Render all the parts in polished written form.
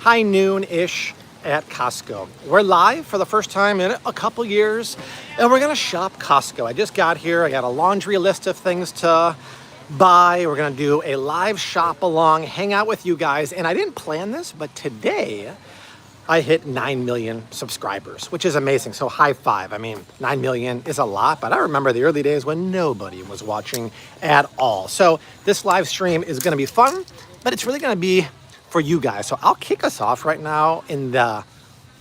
high noon-ish at Costco. We're live for the first time in a couple years, and we're gonna shop Costco. I just got here. I got a laundry list of things to buy. We're gonna do a live shop along, hang out with you guys, and I didn't plan this, but today I hit 9 million subscribers, which is amazing. So high five. I mean, 9 million is a lot, but I remember the early days when nobody was watching at all. So this live stream is gonna be fun, but it's really gonna be for you guys. So I'll kick us off right now in the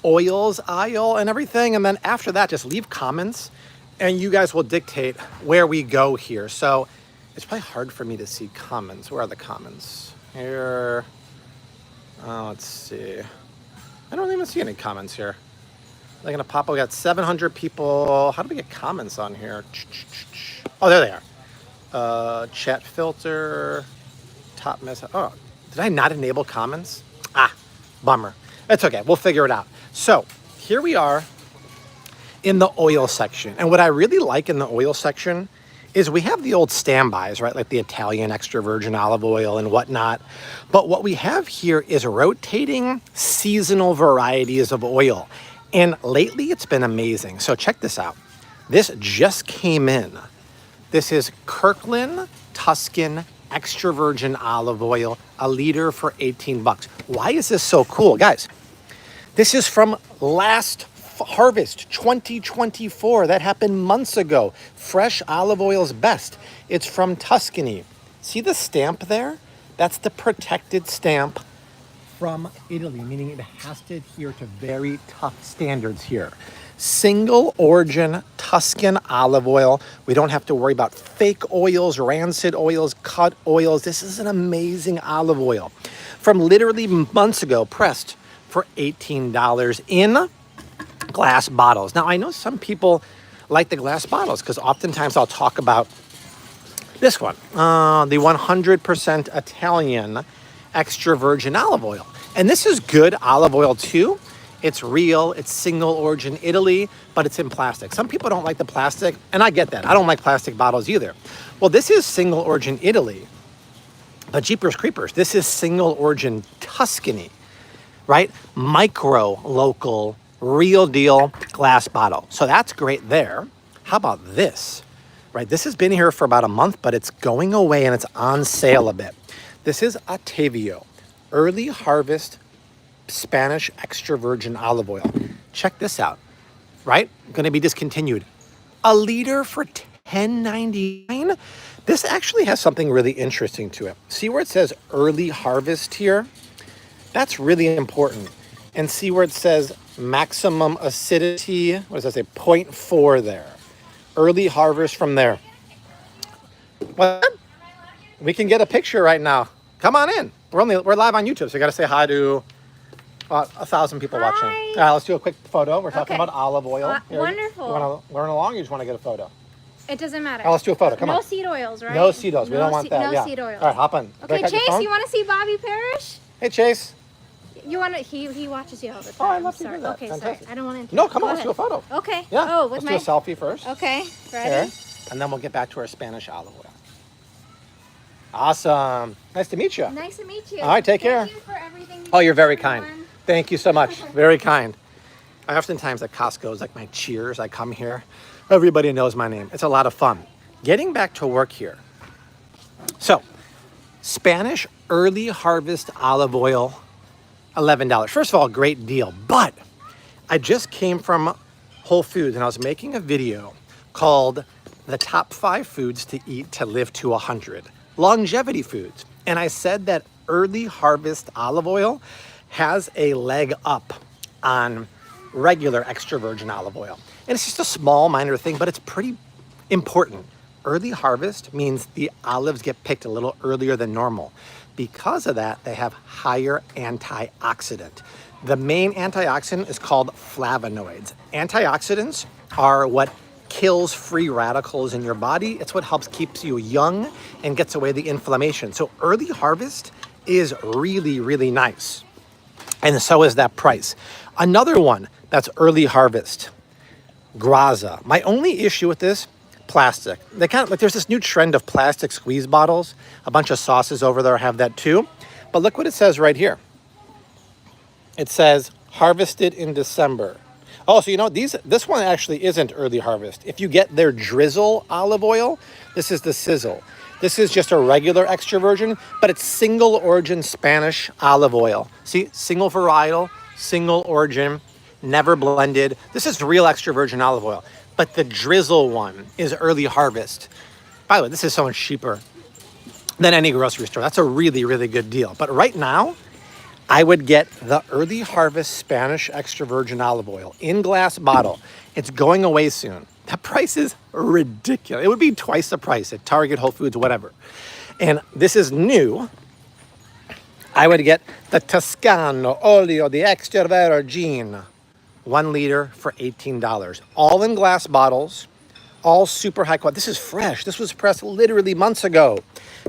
oils aisle and everything. And then after that, just leave comments and you guys will dictate where we go here. So it's probably hard for me to see comments. Where are the comments? Here. Oh, let's see. I don't even see any comments here. They're gonna pop up. We got 700 people. How do we get comments on here? Oh, there they are. Chat filter, top message. Oh, did I not enable comments? Ah, bummer. It's okay, we'll figure it out. So here we are in the oil section. And what I really like in the oil section is we have the old standbys, right? Like the Italian extra virgin olive oil and whatnot. But what we have here is rotating seasonal varieties of oil. And lately it's been amazing. So check this out. This just came in. This is Kirkland Tuscan extra virgin olive oil, a liter for 18 bucks. Why is this so cool? Guys, this is from last harvest 2024. That happened months ago. Fresh olive oil's best. It's from Tuscany. See the stamp there? That's the protected stamp from Italy, meaning it has to adhere to very tough standards here. Single origin Tuscan olive oil. We don't have to worry about fake oils, rancid oils, cut oils. This is an amazing olive oil from literally months ago, pressed for $18 in glass bottles. Now, I know some people like the glass bottles because oftentimes I'll talk about this one, the 100% Italian extra virgin olive oil. And this is good olive oil too. It's real, it's single origin Italy, but it's in plastic. Some people don't like the plastic, and I get that. I don't like plastic bottles either. Well, this is single origin Italy, but Jeepers Creepers, this is single origin Tuscany, right? Micro, local, real deal glass bottle. So that's great there. How about this, right? This has been here for about a month, but it's going away and it's on sale a bit. This is Otavio, early harvest Spanish extra virgin olive oil. Check this out, right? Going to be discontinued. A liter for $10.99. This actually has something really interesting to it. See where it says early harvest here? That's really important. And see where it says maximum acidity, what does that say? 0.4 there. Early harvest from there. What? We can get a picture right now. Come on in. We're live on YouTube, so you got to say hi to 1,000 people watching. All right, let's do a quick photo. We're talking about olive oil. Wonderful. You want to learn along, or you just want to get a photo? It doesn't matter. Oh, let's do a photo. Come on. No seed oils, right? No seed oils. We don't want that. No yeah. seed oils. All right, hop on. Okay, Chase, you want to see Bobby Parrish? Hey, Chase. You want to? He watches you all the time. Oh, I love to do that. Okay, Fantastic. sorry. I don't want to. No, come on. Let's do a photo. Okay. Yeah. Oh, let's do a selfie first. Okay. Ready? Here. And then we'll get back to our Spanish olive oil. Awesome. Nice to meet you. Nice to meet you. All right, take care. Thank you for everything. Oh, you're very kind. Thank you so much. Very kind. I oftentimes at Costco is like my cheers. I come here. Everybody knows my name. It's a lot of fun. Getting back to work here. So, Spanish early harvest olive oil, $11. First of all, great deal. But I just came from Whole Foods and I was making a video called The Top 5 Foods to Eat to Live to 100. Longevity foods. And I said that early harvest olive oil has a leg up on regular extra virgin olive oil. And it's just a small minor thing, but it's pretty important. Early harvest means the olives get picked a little earlier than normal. Because of that, they have higher antioxidant. The main antioxidant is called flavonoids. Antioxidants are what kills free radicals in your body. It's what helps keeps you young and gets away the inflammation. So early harvest is really, really nice. And so is that price. Another one that's early harvest, Graza. My only issue with this, plastic. They kind of like, there's this new trend of plastic squeeze bottles. A bunch of sauces over there have that too. But look what it says right here. It says harvested in December. Oh, so you know, this one actually isn't early harvest. If you get their drizzle olive oil, this is the sizzle. This is just a regular extra virgin, but it's single origin Spanish olive oil. See, single varietal, single origin, never blended. This is real extra virgin olive oil. But the drizzle one is early harvest. By the way, this is so much cheaper than any grocery store. That's a really, really good deal. But right now, I would get the early harvest Spanish extra virgin olive oil in glass bottle. It's going away soon. The price is ridiculous. It would be twice the price at Target, Whole Foods, whatever. And this is new. I would get the Toscano Olio di Extra Virgin, 1 liter for $18. All in glass bottles, all super high quality. This is fresh. This was pressed literally months ago.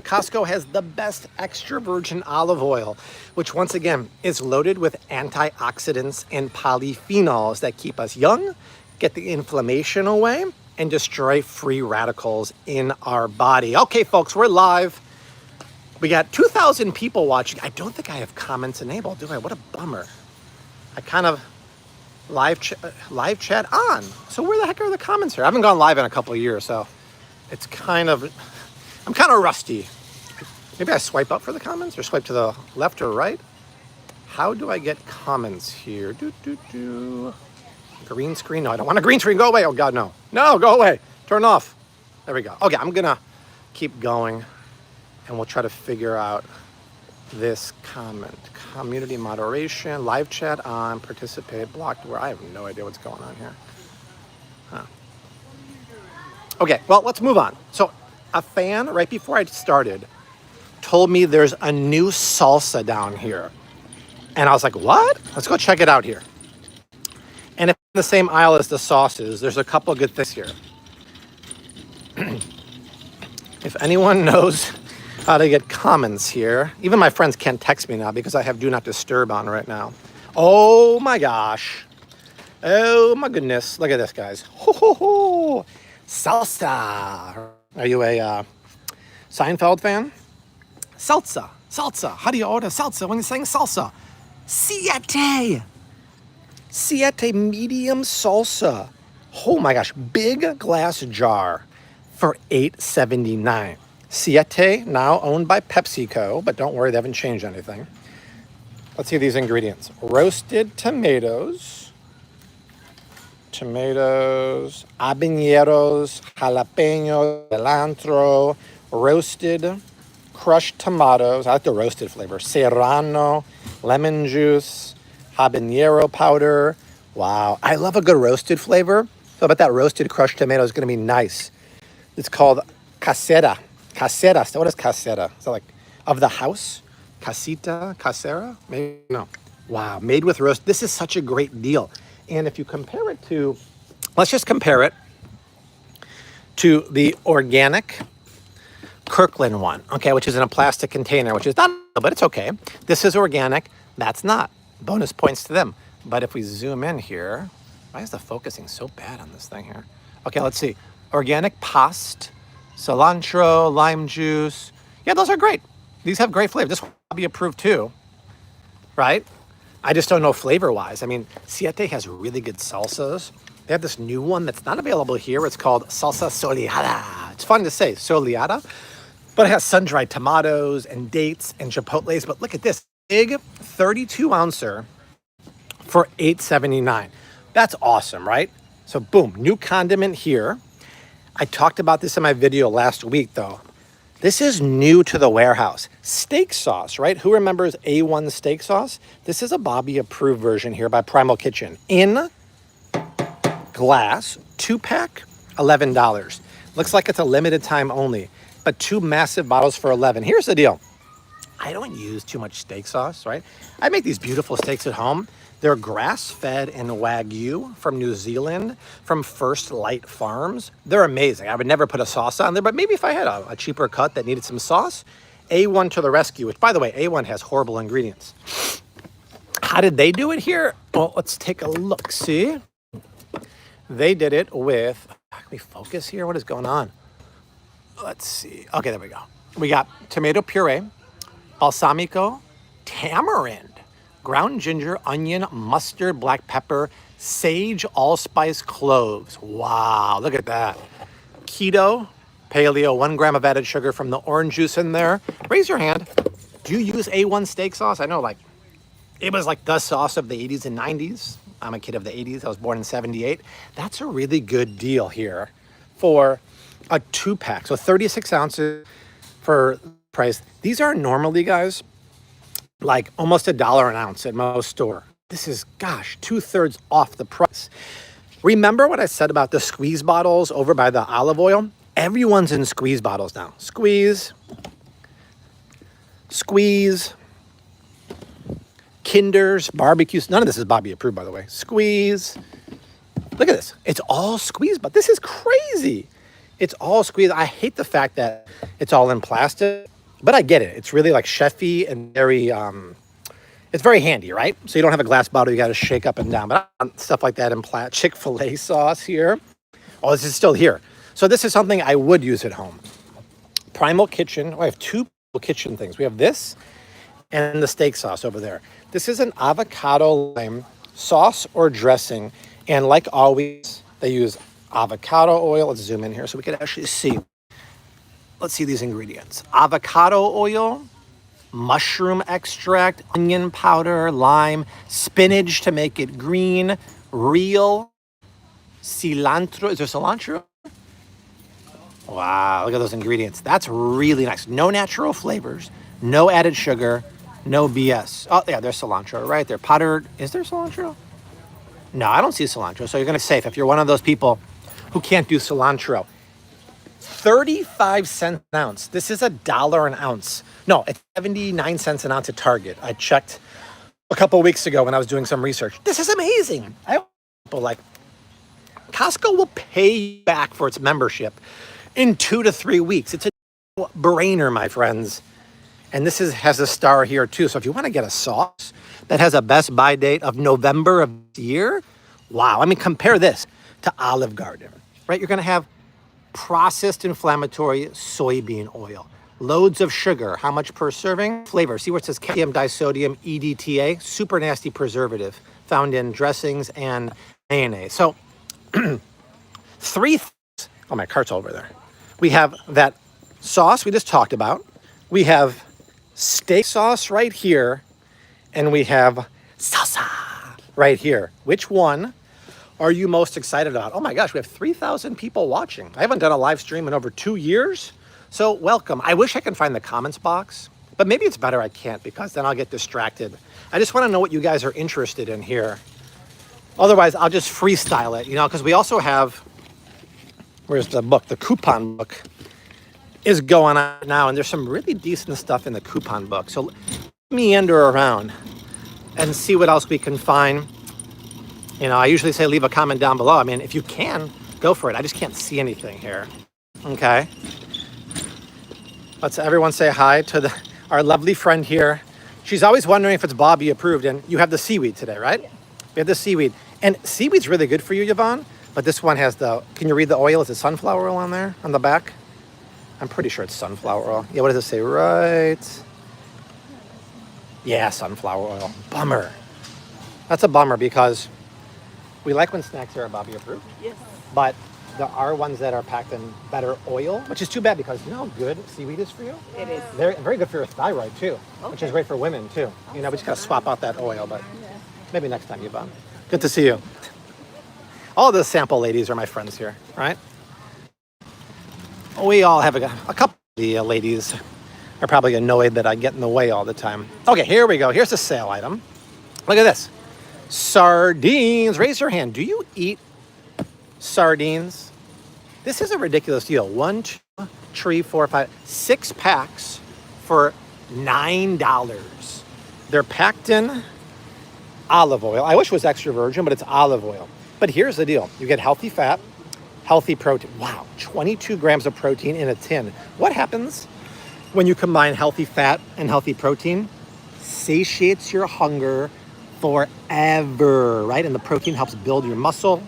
Costco has the best extra virgin olive oil, which once again is loaded with antioxidants and polyphenols that keep us young, get the inflammation away, and destroy free radicals in our body. Okay, folks, we're live. We got 2,000 people watching. I don't think I have comments enabled, do I? What a bummer. I kind of live chat on. So where the heck are the comments here? I haven't gone live in a couple of years, so it's I'm kind of rusty. Maybe I swipe up for the comments or swipe to the left or right. How do I get comments here? Green screen? No, I don't want a green screen. Go away. Oh God, no. No, go away. Turn off. There we go. Okay, I'm gonna keep going and we'll try to figure out this comment. Community moderation, live chat on, participate, blocked where. I have no idea what's going on here. Huh. Okay, well, let's move on. So a fan, right before I started, told me there's a new salsa down here. And I was like, what? Let's go check it out here. And if in the same aisle as the sauces, there's a couple of good things here. If anyone knows how to get comments here, even my friends can't text me now because I have Do Not Disturb on right now. Oh my gosh. Oh my goodness. Look at this, guys. Ho, ho, ho. Salsa. Are you a Seinfeld fan? Salsa. Salsa. How do you order salsa when you're saying salsa? Siete. Siete medium salsa. Oh my gosh, big glass jar for $8.79. Siete, now owned by PepsiCo, but don't worry, they haven't changed anything. Let's see these ingredients. Roasted tomatoes, habaneros, jalapenos, cilantro, roasted crushed tomatoes. I like the roasted flavor. Serrano, lemon juice, habanero powder. Wow, I love a good roasted flavor. So I bet that roasted crushed tomato is going to be nice. It's called casera. Casera. So what is casera? Is that like of the house? Casita? Casera? Maybe no. Wow, made with roast. This is such a great deal. And if you compare it to, let's just compare it to the organic Kirkland one, okay, which is in a plastic container, which is not, but it's okay. This is organic. That's not. Bonus points to them. But if we zoom in here, why is the focusing so bad on this thing here? Okay, let's see. Organic past, cilantro, lime juice. Yeah, those are great. These have great flavor. This will be approved too, right? I just don't know flavor-wise. I mean, Siete has really good salsas. They have this new one that's not available here. It's called salsa soleada. It's fun to say, soleada, but it has sun-dried tomatoes and dates and chipotles. But look at this, big 32-ouncer for $8.79. That's awesome, right? So boom, new condiment here. I talked about this in my video last week, though. This is new to the warehouse. Steak sauce, right? Who remembers A1 steak sauce? This is a Bobby approved version here by Primal Kitchen. In glass, 2-pack, $11. Looks like it's a limited time only, but 2 massive bottles for $11. Here's the deal. I don't use too much steak sauce, right? I make these beautiful steaks at home. They're grass-fed and Wagyu from New Zealand, from First Light Farms. They're amazing. I would never put a sauce on there, but maybe if I had a cheaper cut that needed some sauce, A1 to the rescue, which, by the way, A1 has horrible ingredients. How did they do it here? Well, let's take a look. See? They did it with, can we focus here? What is going on? Let's see. Okay, there we go. We got tomato puree, balsamico, tamarind, ground ginger, onion, mustard, black pepper, sage, allspice, cloves. Wow, look at that. Keto, paleo, 1 gram of added sugar from the orange juice in there. Raise your hand. Do you use A1 steak sauce? I know, like, it was like the sauce of the 80s and 90s. I'm a kid of the 80s. I was born in 78. That's a really good deal here for a 2-pack. So 36 ounces for price. These are normally, guys, like almost $1 an ounce at most store. This is, gosh, 2/3 off the price. Remember what I said about the squeeze bottles over by the olive oil? Everyone's in squeeze bottles now. Squeeze, squeeze, Kinders, barbecues. None of this is Bobby approved, by the way. Squeeze. Look at this. It's all squeeze, but this is crazy. It's all squeeze. I hate the fact that it's all in plastic, but I get it. It's really like chefy and very, it's very handy, right? So you don't have a glass bottle you got to shake up and down, but I want stuff like that in Chick-fil-A sauce here. Oh, this is still here. So this is something I would use at home. Primal Kitchen. Oh, I have 2 kitchen things. We have this and the steak sauce over there. This is an avocado lime sauce or dressing. And like always, they use avocado oil. Let's zoom in here so we can actually see. Let's see these ingredients. Avocado oil, mushroom extract, onion powder, lime, spinach to make it green, real cilantro. Is there cilantro? Wow, look at those ingredients. That's really nice. No natural flavors, no added sugar, no BS. Oh, yeah, there's cilantro right there. Powdered. Is there cilantro? No, I don't see cilantro. So you're going to be safe if you're one of those people who can't do cilantro. 35 cents an ounce. This is $1 an ounce. No, it's 79 cents an ounce at Target. I checked a couple of weeks ago when I was doing some research. This is amazing. I people like Costco will pay you back for its membership in 2 to 3 weeks. It's a brainer, my friends. And this has a star here too. So if you want to get a sauce that has a best buy date of November of the year, wow. I mean, compare this to Olive Garden, right? You're going to have processed inflammatory soybean oil, loads of sugar. How much per serving? Flavor. See where it says calcium disodium EDTA, super nasty preservative found in dressings and mayonnaise. So 3 things. Oh, my cart's over there. We have that sauce we just talked about. We have steak sauce right here, and we have salsa right here. Which one are you most excited about? Oh my gosh, we have 3,000 people watching. I haven't done a live stream in over 2 years, so welcome. I wish I could find the comments box, but maybe it's better I can't because then I'll get distracted. I just want to know what you guys are interested in here. Otherwise, I'll just freestyle it, you know, because we also have, where's the book? The coupon book is going on now, and there's some really decent stuff in the coupon book. So meander around and see what else we can find. You know, I usually say leave a comment down below. I mean, if you can, go for it. I just can't see anything here. Okay. Let's everyone say hi to our lovely friend here. She's always wondering if it's Bobby approved, and you have the seaweed today, right? Yeah. We have the seaweed. And seaweed's really good for you, Yvonne, but this one has can you read the oil? Is it sunflower oil on there, on the back? I'm pretty sure it's sunflower oil. Yeah, what does it say? Right. Yeah, sunflower oil. Bummer. That's a bummer because we like when snacks are Bobby approved. Yes. But there are ones that are packed in better oil, which is too bad because you know how good seaweed is for you? It is. Very, very good for your thyroid too, which is Okay. great for women too. You know, we just gotta swap out that oil, but maybe next time, Yvonne. Good to see you. All the sample ladies are my friends here, right? We all have a couple of the ladies are probably annoyed that I get in the way all the time. Okay, here we go. Here's a sale item. Look at this. Sardines. Raise your hand. Do you eat sardines? This is a ridiculous deal. 1, 2, 3, 4, 5, 6 packs for $9. They're packed in olive oil. I wish it was extra virgin, but it's olive oil. But here's the deal. You get healthy fat, healthy protein. Wow, 22 grams of protein in a tin. What happens when you combine healthy fat and healthy protein? Satiates your hunger forever, right? And the protein helps build your muscle,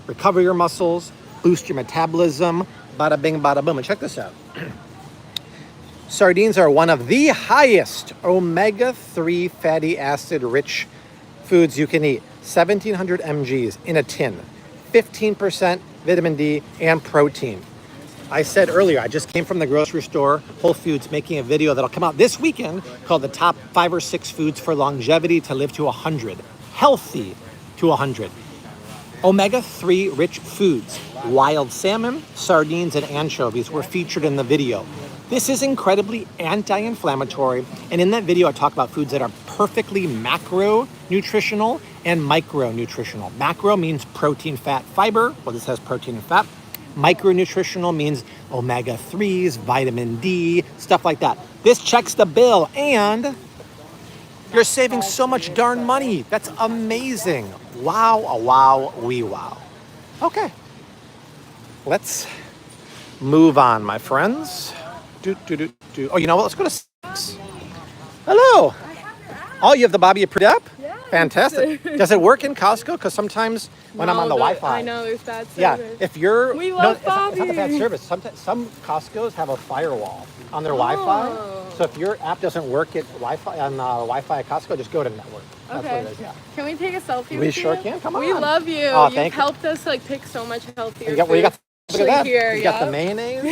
recover your muscles, boost your metabolism, bada bing, bada boom. And check this out. Sardines are one of the highest omega-3 fatty acid rich foods you can eat. 1,700 mg's in a tin. 15% vitamin D and protein. I said earlier, I just came from the grocery store, Whole Foods, making a video that'll come out this weekend called the top 5 or 6 foods for longevity to live to 100. Healthy to 100. Omega-3 rich foods. Wild salmon, sardines, and anchovies were featured in the video. This is incredibly anti-inflammatory, and in that video I talk about foods that are perfectly macronutritional and micronutritional. Macro means protein, fat, fiber. Well, this has protein and fat. Micronutritional means omega-3s, vitamin D, stuff like that. This checks the bill, and you're saving so much darn money. That's amazing. Wow, a wow, wee wow. Okay, let's move on, my friends. Oh, you know what? Let's go to 6. Hello. Oh, you have the Bobby approved app? Yeah. Fantastic. Does it work in Costco? Because sometimes when I'm on the Wi-Fi. I know, there's bad service. Yeah, if you're... We love Bobby. It's not the bad Bobby. service. Some Costco's have a firewall on their Wi-Fi. So if your app doesn't work at Wi-Fi on Wi-Fi at Costco, just go to network. That's Okay. what it is, yeah. Can we take a selfie We with sure you? can. Come on. We love you. Oh, You've thank you. helped us like pick so much healthier You got, look at food that. here. You got the mayonnaise.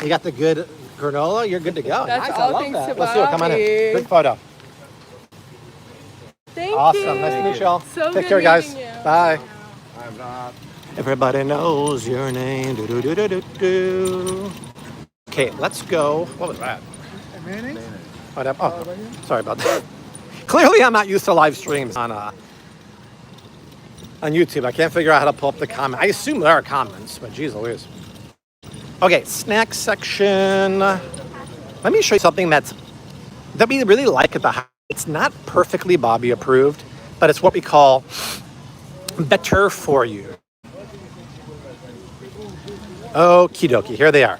You got the good granola. You're good to go. That's nice. all I love thanks that. to Let's do it. Come on in. Bobby. Good photo. Thank Awesome. you. Nice to meet you all. So Take good care, guys. meeting you. Bye. I'm not. Everybody knows your name. Do. Okay, let's go. What was that? Mayonnaise? Whatever. Oh, sorry about that. Clearly, I'm not used to live streams on YouTube. I can't figure out how to pull up the comment. I assume there are comments, but geez Louise. Okay, snack section. Let me show you something that we really like at the house. It's not perfectly Bobby approved, but it's what we call better for you. Okie dokie, here they are.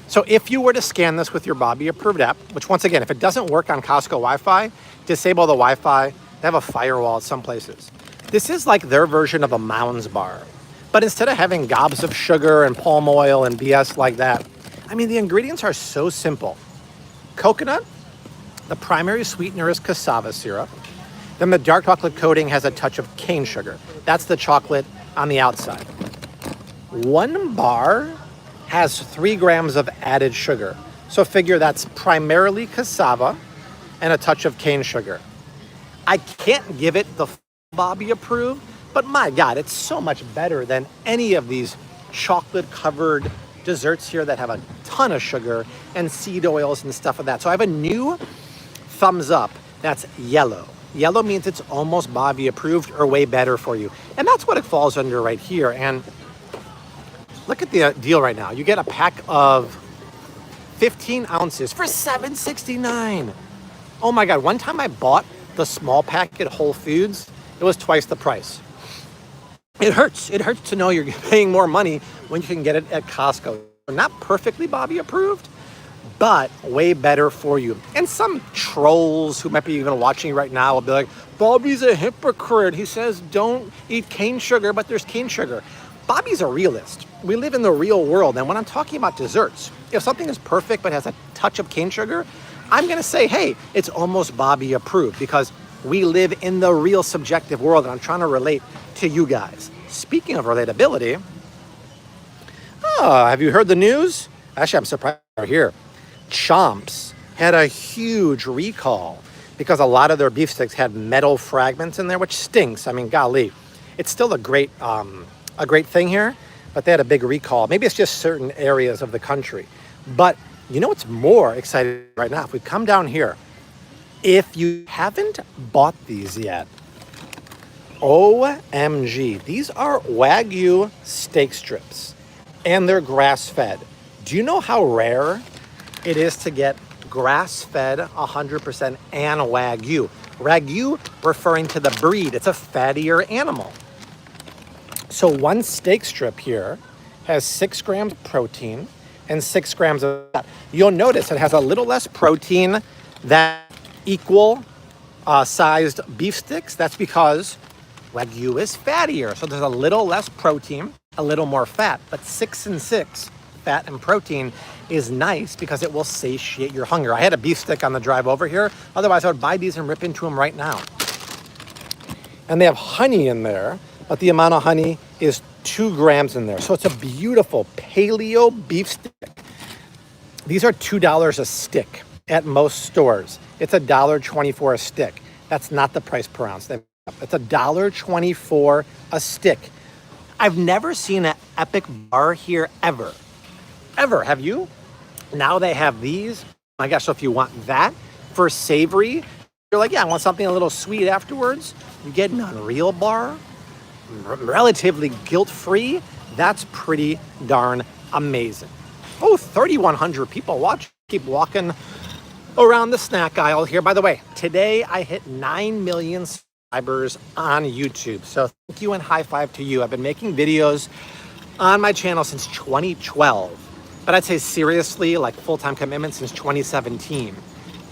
So if you were to scan this with your Bobby approved app, which once again, if it doesn't work on Costco Wi-Fi, disable the Wi-Fi. They have a firewall at some places. This is like their version of a Mounds bar. But instead of having gobs of sugar and palm oil and BS like that, I mean, the ingredients are so simple. Coconut, the primary sweetener is cassava syrup. Then the dark chocolate coating has a touch of cane sugar. That's the chocolate on the outside. One bar has 3 grams of added sugar. So figure that's primarily cassava and a touch of cane sugar. I can't give it the Bobby approved, but my God, it's so much better than any of these chocolate covered desserts here that have a ton of sugar and seed oils and stuff like that. So I have a new thumbs up that's yellow. Yellow means it's almost Bobby approved or way better for you. And that's what it falls under right here. And look at the deal right now. You get a pack of 15 ounces for $7.69. Oh my God, one time I bought the small pack at Whole Foods. It was twice the price. It hurts. It hurts to know you're paying more money when you can get it at Costco. Not perfectly Bobby approved, but way better for you. And some trolls who might be even watching right now will be like, Bobby's a hypocrite. He says don't eat cane sugar, but there's cane sugar. Bobby's a realist. We live in the real world. And when I'm talking about desserts, if something is perfect but has a touch of cane sugar, I'm going to say, hey, it's almost Bobby approved because we live in the real subjective world and I'm trying to relate to you guys. Speaking of relatability, have you heard the news? Actually, I'm surprised you're here. Chomps had a huge recall because a lot of their beef sticks had metal fragments in there, which stinks. I mean, golly, it's still a great thing here, but they had a big recall. Maybe it's just certain areas of the country. But you know what's more exciting right now? If we come down here, if you haven't bought these yet, OMG, these are Wagyu steak strips and they're grass-fed. Do you know how rare it is to get grass-fed 100% and Wagyu? Wagyu referring to the breed. It's a fattier animal. So one steak strip here has 6 grams of protein and 6 grams of fat. You'll notice it has a little less protein than equal sized beef sticks. That's because Wagyu is fattier. So there's a little less protein, a little more fat, but 6 and 6 fat and protein is nice because it will satiate your hunger. I had a beef stick on the drive over here. Otherwise, I would buy these and rip into them right now. And they have honey in there, but the amount of honey is 2 grams in there. So it's a beautiful paleo beef stick. These are $2 a stick at most stores. It's $1.24 a stick. That's not the price per ounce. It's $1.24 a stick. I've never seen an epic bar here ever. Ever, have you? Now they have these. I guess so if you want that for savory, you're like, yeah, I want something a little sweet afterwards. You get an Unreal bar, relatively guilt-free. That's pretty darn amazing. Oh, 3,100 people watch. Keep walking around the snack aisle here. By the way, today I hit 9 million subscribers on YouTube. So thank you and high five to you. I've been making videos on my channel since 2012. But I'd say seriously, like full-time commitment since 2017.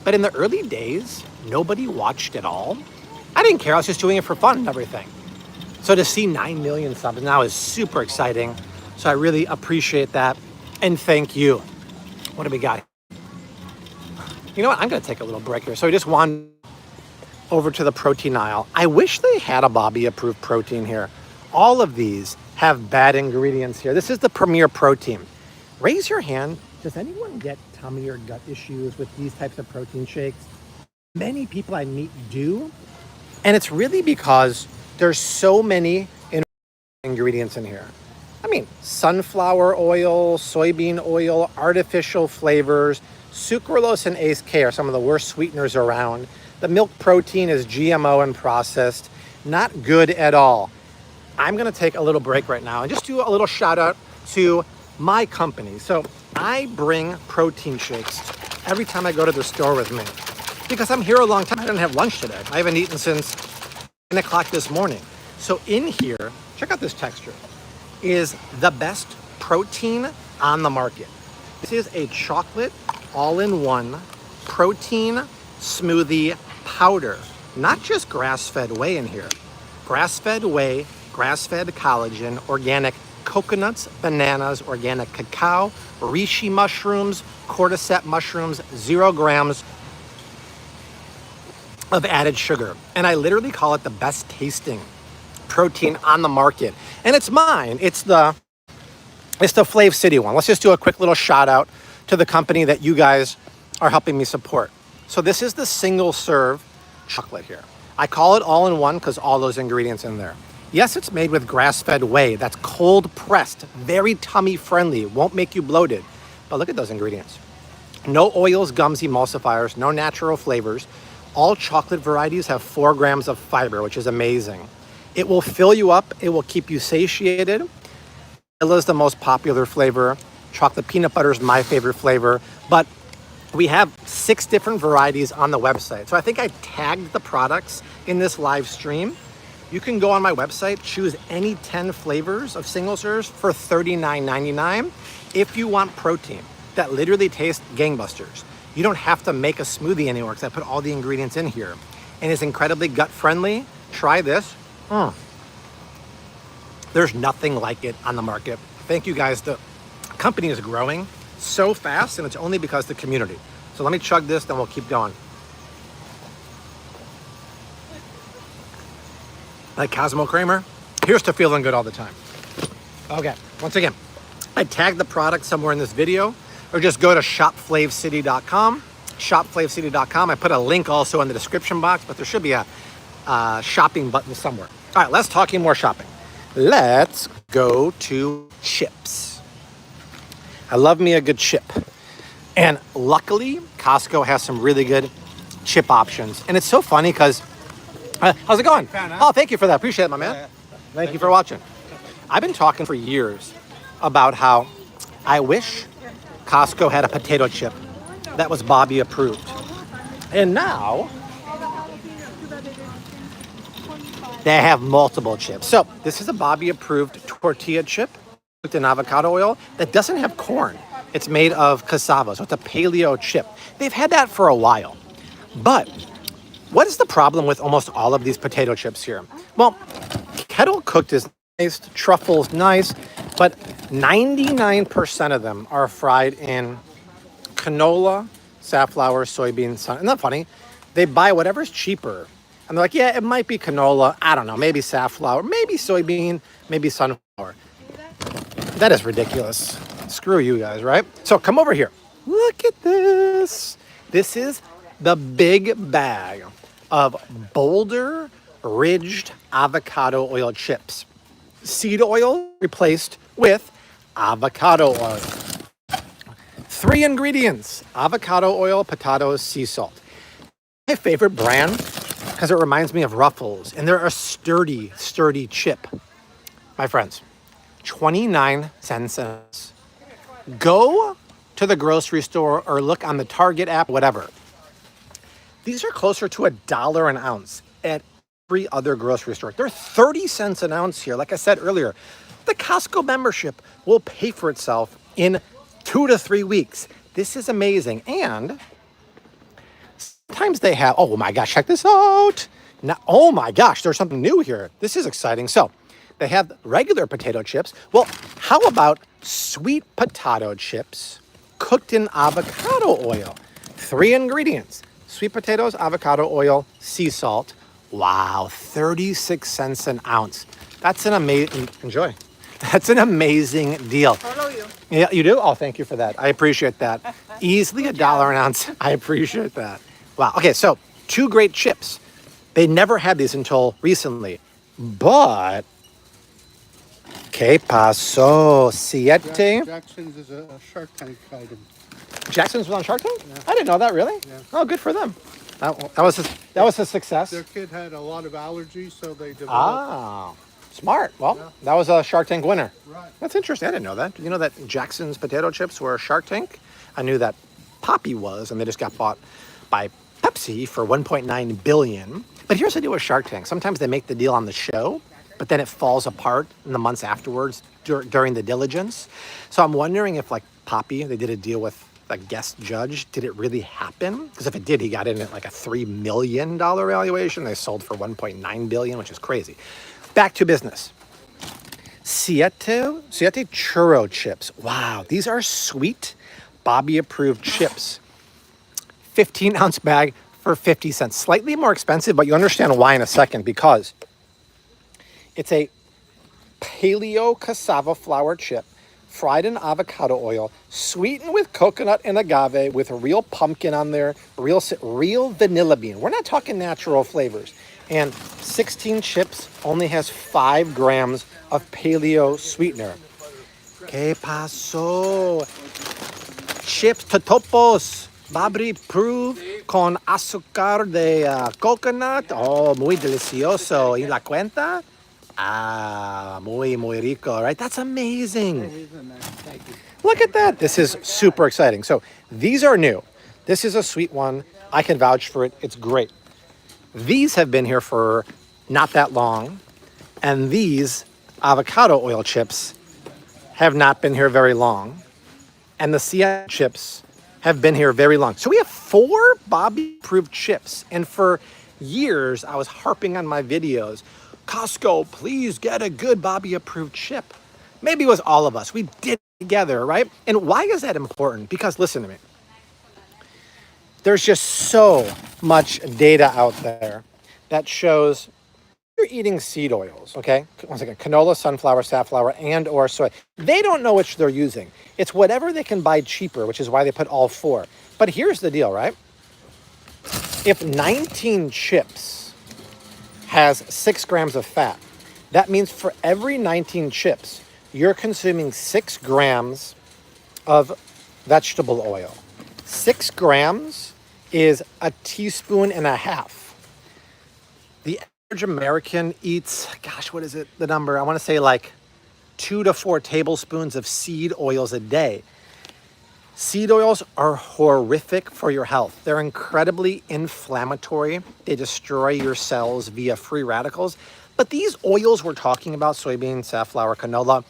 But in the early days, nobody watched at all. I didn't care. I was just doing it for fun and everything. So to see 9 million subs now is super exciting. So I really appreciate that. And thank you. What do we got? You know what? I'm going to take a little break here. So I just wandered over to the protein aisle. I wish they had a Bobby approved protein here. All of these have bad ingredients here. This is the Premier Protein. Raise your hand. Does anyone get tummy or gut issues with these types of protein shakes? Many people I meet do. And it's really because there's so many ingredients in here. I mean, sunflower oil, soybean oil, artificial flavors, sucralose and Ace K are some of the worst sweeteners around. The milk protein is GMO and processed. Not good at all. I'm going to take a little break right now and just do a little shout out to my company. So I bring protein shakes every time I go to the store with me because I'm here a long time. I didn't have lunch today. I haven't eaten since 9 o'clock this morning. So in here, check out this texture, is the best protein on the market. This is a chocolate all-in-one protein smoothie powder. Not just grass-fed whey in here. Grass-fed whey, grass-fed collagen, organic coconuts, bananas, organic cacao, reishi mushrooms, cordyceps mushrooms, 0 grams of added sugar. And I literally call it the best tasting protein on the market. And it's mine. It's the Flav City one. Let's just do a quick little shout out to the company that you guys are helping me support. So this is the single serve chocolate here. I call it all in one because all those ingredients in there. Yes, it's made with grass-fed whey. That's cold pressed, very tummy friendly, won't make you bloated. But look at those ingredients. No oils, gums, emulsifiers, no natural flavors. All chocolate varieties have 4 grams of fiber, which is amazing. It will fill you up. It will keep you satiated. Vanilla is the most popular flavor. Chocolate peanut butter is my favorite flavor. But we have 6 different varieties on the website. So I think I tagged the products in this live stream. You can go on my website, choose any 10 flavors of single serves for $39.99 if you want protein that literally tastes gangbusters. You don't have to make a smoothie anymore because I put all the ingredients in here. And it's incredibly gut friendly. Try this. There's nothing like it on the market. Thank you guys. The company is growing so fast and it's only because of the community. So let me chug this, then we'll keep going. Like Cosmo Kramer, here's to feeling good all the time. Okay, once again, I tagged the product somewhere in this video or just go to shopflavcity.com, shopflavcity.com. I put a link also in the description box, but there should be a shopping button somewhere. All right, let's talk more shopping. Let's go to chips. I love me a good chip. And luckily, Costco has some really good chip options. And it's so funny because, how's it going? Oh, thank you for that. Appreciate it, my man. Thank you for watching. I've been talking for years about how I wish Costco had a potato chip that was Bobby approved. And now they have multiple chips. So this is a Bobby approved tortilla chip cooked in avocado oil that doesn't have corn. It's made of cassava, so it's a paleo chip. They've had that for a while. But what is the problem with almost all of these potato chips here? Well, kettle cooked is nice, truffle's nice, But 99% of them are fried in canola, safflower, soybean, sun. Isn't that funny? They buy whatever's cheaper. And they're like, yeah, it might be canola. I don't know. Maybe safflower, maybe soybean, maybe sunflower. That is ridiculous. Screw you guys, right? So come over here. Look at this. This is the big bag of Boulder Ridged avocado oil chips. Seed oil replaced with avocado oil. 3 ingredients: avocado oil, potatoes, sea salt. My favorite brand because it reminds me of Ruffles, and they're a sturdy chip. My friends, 29 cents. Go to the grocery store or look on the Target app, whatever. These are closer to $1 an ounce at every other grocery store. They're 30 cents an ounce here. Like I said earlier, the Costco membership will pay for itself in 2 to 3 weeks. This is amazing. And sometimes they have, oh my gosh, check this out. Now, oh my gosh, there's something new here. This is exciting. So they have regular potato chips. Well, how about sweet potato chips cooked in avocado oil? 3 ingredients: sweet potatoes, avocado oil, sea salt. Wow, 36 cents an ounce. That's an amazing, enjoy. That's an amazing deal. Follow you. Yeah, you do? Oh, thank you for that. I appreciate that. Easily $1 an ounce. I appreciate that. Wow. Okay, so 2 great chips. They never had these until recently. But, ¿qué pasó? Siete? Jackson's is a Shark Tank item. Jackson's was on Shark Tank? Yeah. I didn't know that, really? Yeah. Oh, good for them. That was a success. Their kid had a lot of allergies, so they developed. Ah, smart. Well, that was a Shark Tank winner. Right. That's interesting. I didn't know that. Did you know that Jackson's potato chips were a Shark Tank? I knew that Poppy was, and they just got bought by Pepsi for $1.9 billion. But here's the deal with Shark Tank. Sometimes they make the deal on the show, but then it falls apart in the months afterwards during the diligence. So I'm wondering if, like Poppy, they did a deal with a guest judge. Did it really happen? Because if it did, he got in at like a $3 million valuation. They sold for $1.9 billion, which is crazy. Back to business. Siete churro chips. Wow, these are sweet, Bobby approved chips. 15-ounce bag for 50 cents. Slightly more expensive, but you understand why in a second, because it's a paleo cassava flour chip fried in avocado oil, sweetened with coconut and agave, with a real pumpkin on there, real vanilla bean. We're not talking natural flavors. And 16 chips only has 5 grams of paleo sweetener. ¿Qué pasó? Chips totopos, Babri proof con azúcar de coconut. Oh, muy delicioso. ¿Y la cuenta? Ah, muy rico, right? That's amazing. Look at that. This is super exciting. So these are new. This is a sweet one. I can vouch for it. It's great. These have been here for not that long. And these avocado oil chips have not been here very long. And the Siete chips have been here very long. So we have 4 Bobby-approved chips. And for years, I was harping on my videos, Costco, please get a good Bobby-approved chip. Maybe it was all of us. We did it together, right? And why is that important? Because listen to me. There's just so much data out there that shows you're eating seed oils, okay? Once again, canola, sunflower, safflower, and or soy. They don't know which they're using. It's whatever they can buy cheaper, which is why they put all 4. But here's the deal, right? If 19 chips has 6 grams of fat, that means for every 19 chips, you're consuming 6 grams of vegetable oil. 6 grams is a teaspoon and a half. The average American eats, gosh, what is it, the number? I want to say like 2 to 4 tablespoons of seed oils a day. Seed oils are horrific for your health. They're incredibly inflammatory. They destroy your cells via free radicals. But these oils we're talking about, soybean, safflower, canola,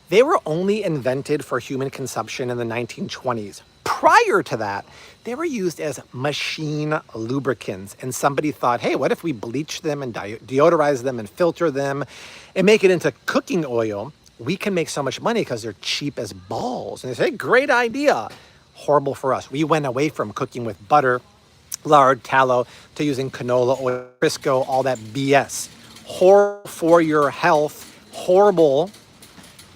they were only invented for human consumption in the 1920s. Prior to that, they were used as machine lubricants. And somebody thought, hey, what if we bleach them and deodorize them and filter them and make it into cooking oil? we can make so much money because they're cheap as balls. And they say, great idea. Horrible for us. We went away from cooking with butter, lard, tallow, to using canola oil, Crisco, all that BS. Horrible for your health. Horrible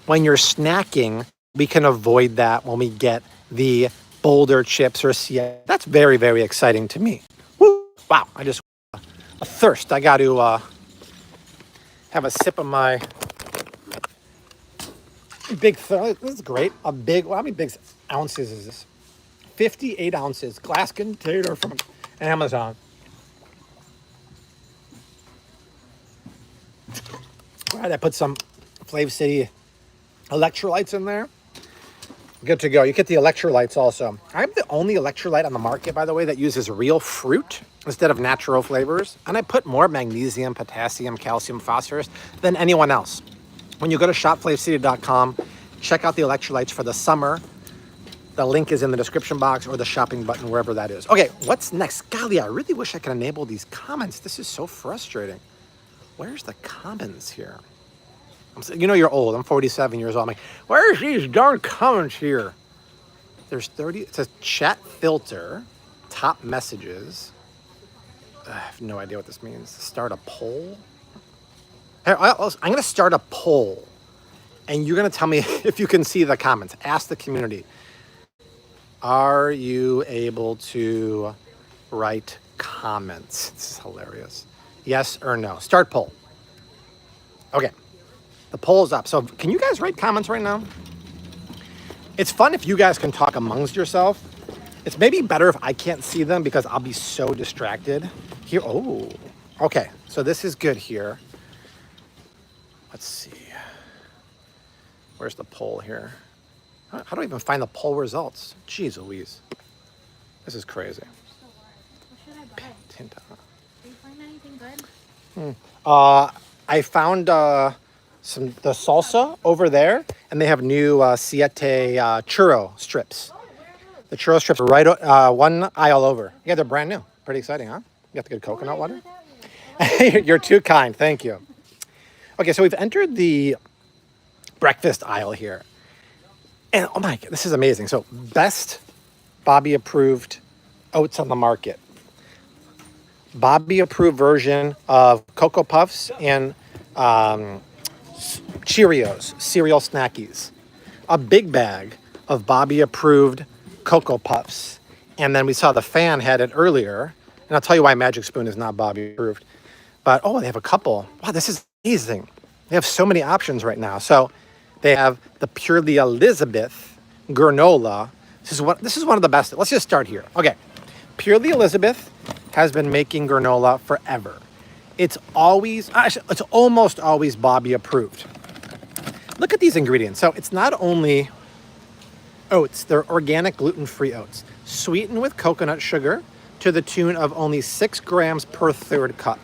when you're snacking. We can avoid that when we get the Boulder chips or Sienna. That's very, very exciting to me. Woo! Wow, I just a thirst. I got to have a sip of my big. This is great. A big. Well, how many big ounces is this? 58 ounces. Glass container from Amazon. All right, I put some Flav City electrolytes in there. Good to go. You get the electrolytes also. I'm the only electrolyte on the market, by the way, that uses real fruit instead of natural flavors. And I put more magnesium, potassium, calcium, phosphorus than anyone else. When you go to shopflavcity.com, check out the electrolytes for the summer. The link is in the description box or the shopping button, wherever that is. Okay, what's next? Golly, I really wish I could enable these comments. This is so frustrating. Where's the comments here? You know you're old. I'm 47 years old. I'm like, where's these darn comments here? There's 30. It says chat filter, top messages. I have no idea what this means. Start a poll. Here, I'm going to start a poll. And you're going to tell me if you can see the comments. Ask the community. Are you able to write comments? This is hilarious. Yes or no? Start poll. Okay. The poll is up. So can you guys write comments right now? It's fun if you guys can talk amongst yourself. It's maybe better if I can't see them because I'll be so distracted. Here, oh, okay. So this is good here. Let's see. Where's the poll here? How do I even find the poll results? Jeez Louise. This is crazy. What should I buy? Tinta. Do you find anything good? I found the salsa over there, and they have new Siete churro strips. The churro strips are right one aisle over. Yeah, they're brand new. Pretty exciting, huh? You got the good coconut water? You're too kind. Thank you. Okay, so we've entered the breakfast aisle here. And oh my God, this is amazing. So best Bobby approved oats on the market. Bobby approved version of Cocoa Puffs and Cheerios, cereal snackies. A big bag of Bobby approved Cocoa Puffs. And then we saw the fan had it earlier. And I'll tell you why Magic Spoon is not Bobby approved. But oh, they have a couple. Wow, this is amazing. They have so many options right now. So they have the Purely Elizabeth granola. This is one of the best. Let's just start here. Okay. Purely Elizabeth has been making granola forever. It's almost always Bobby approved. Look at these ingredients. So it's not only oats, they're organic gluten-free oats, sweetened with coconut sugar to the tune of only 6 grams per third cup.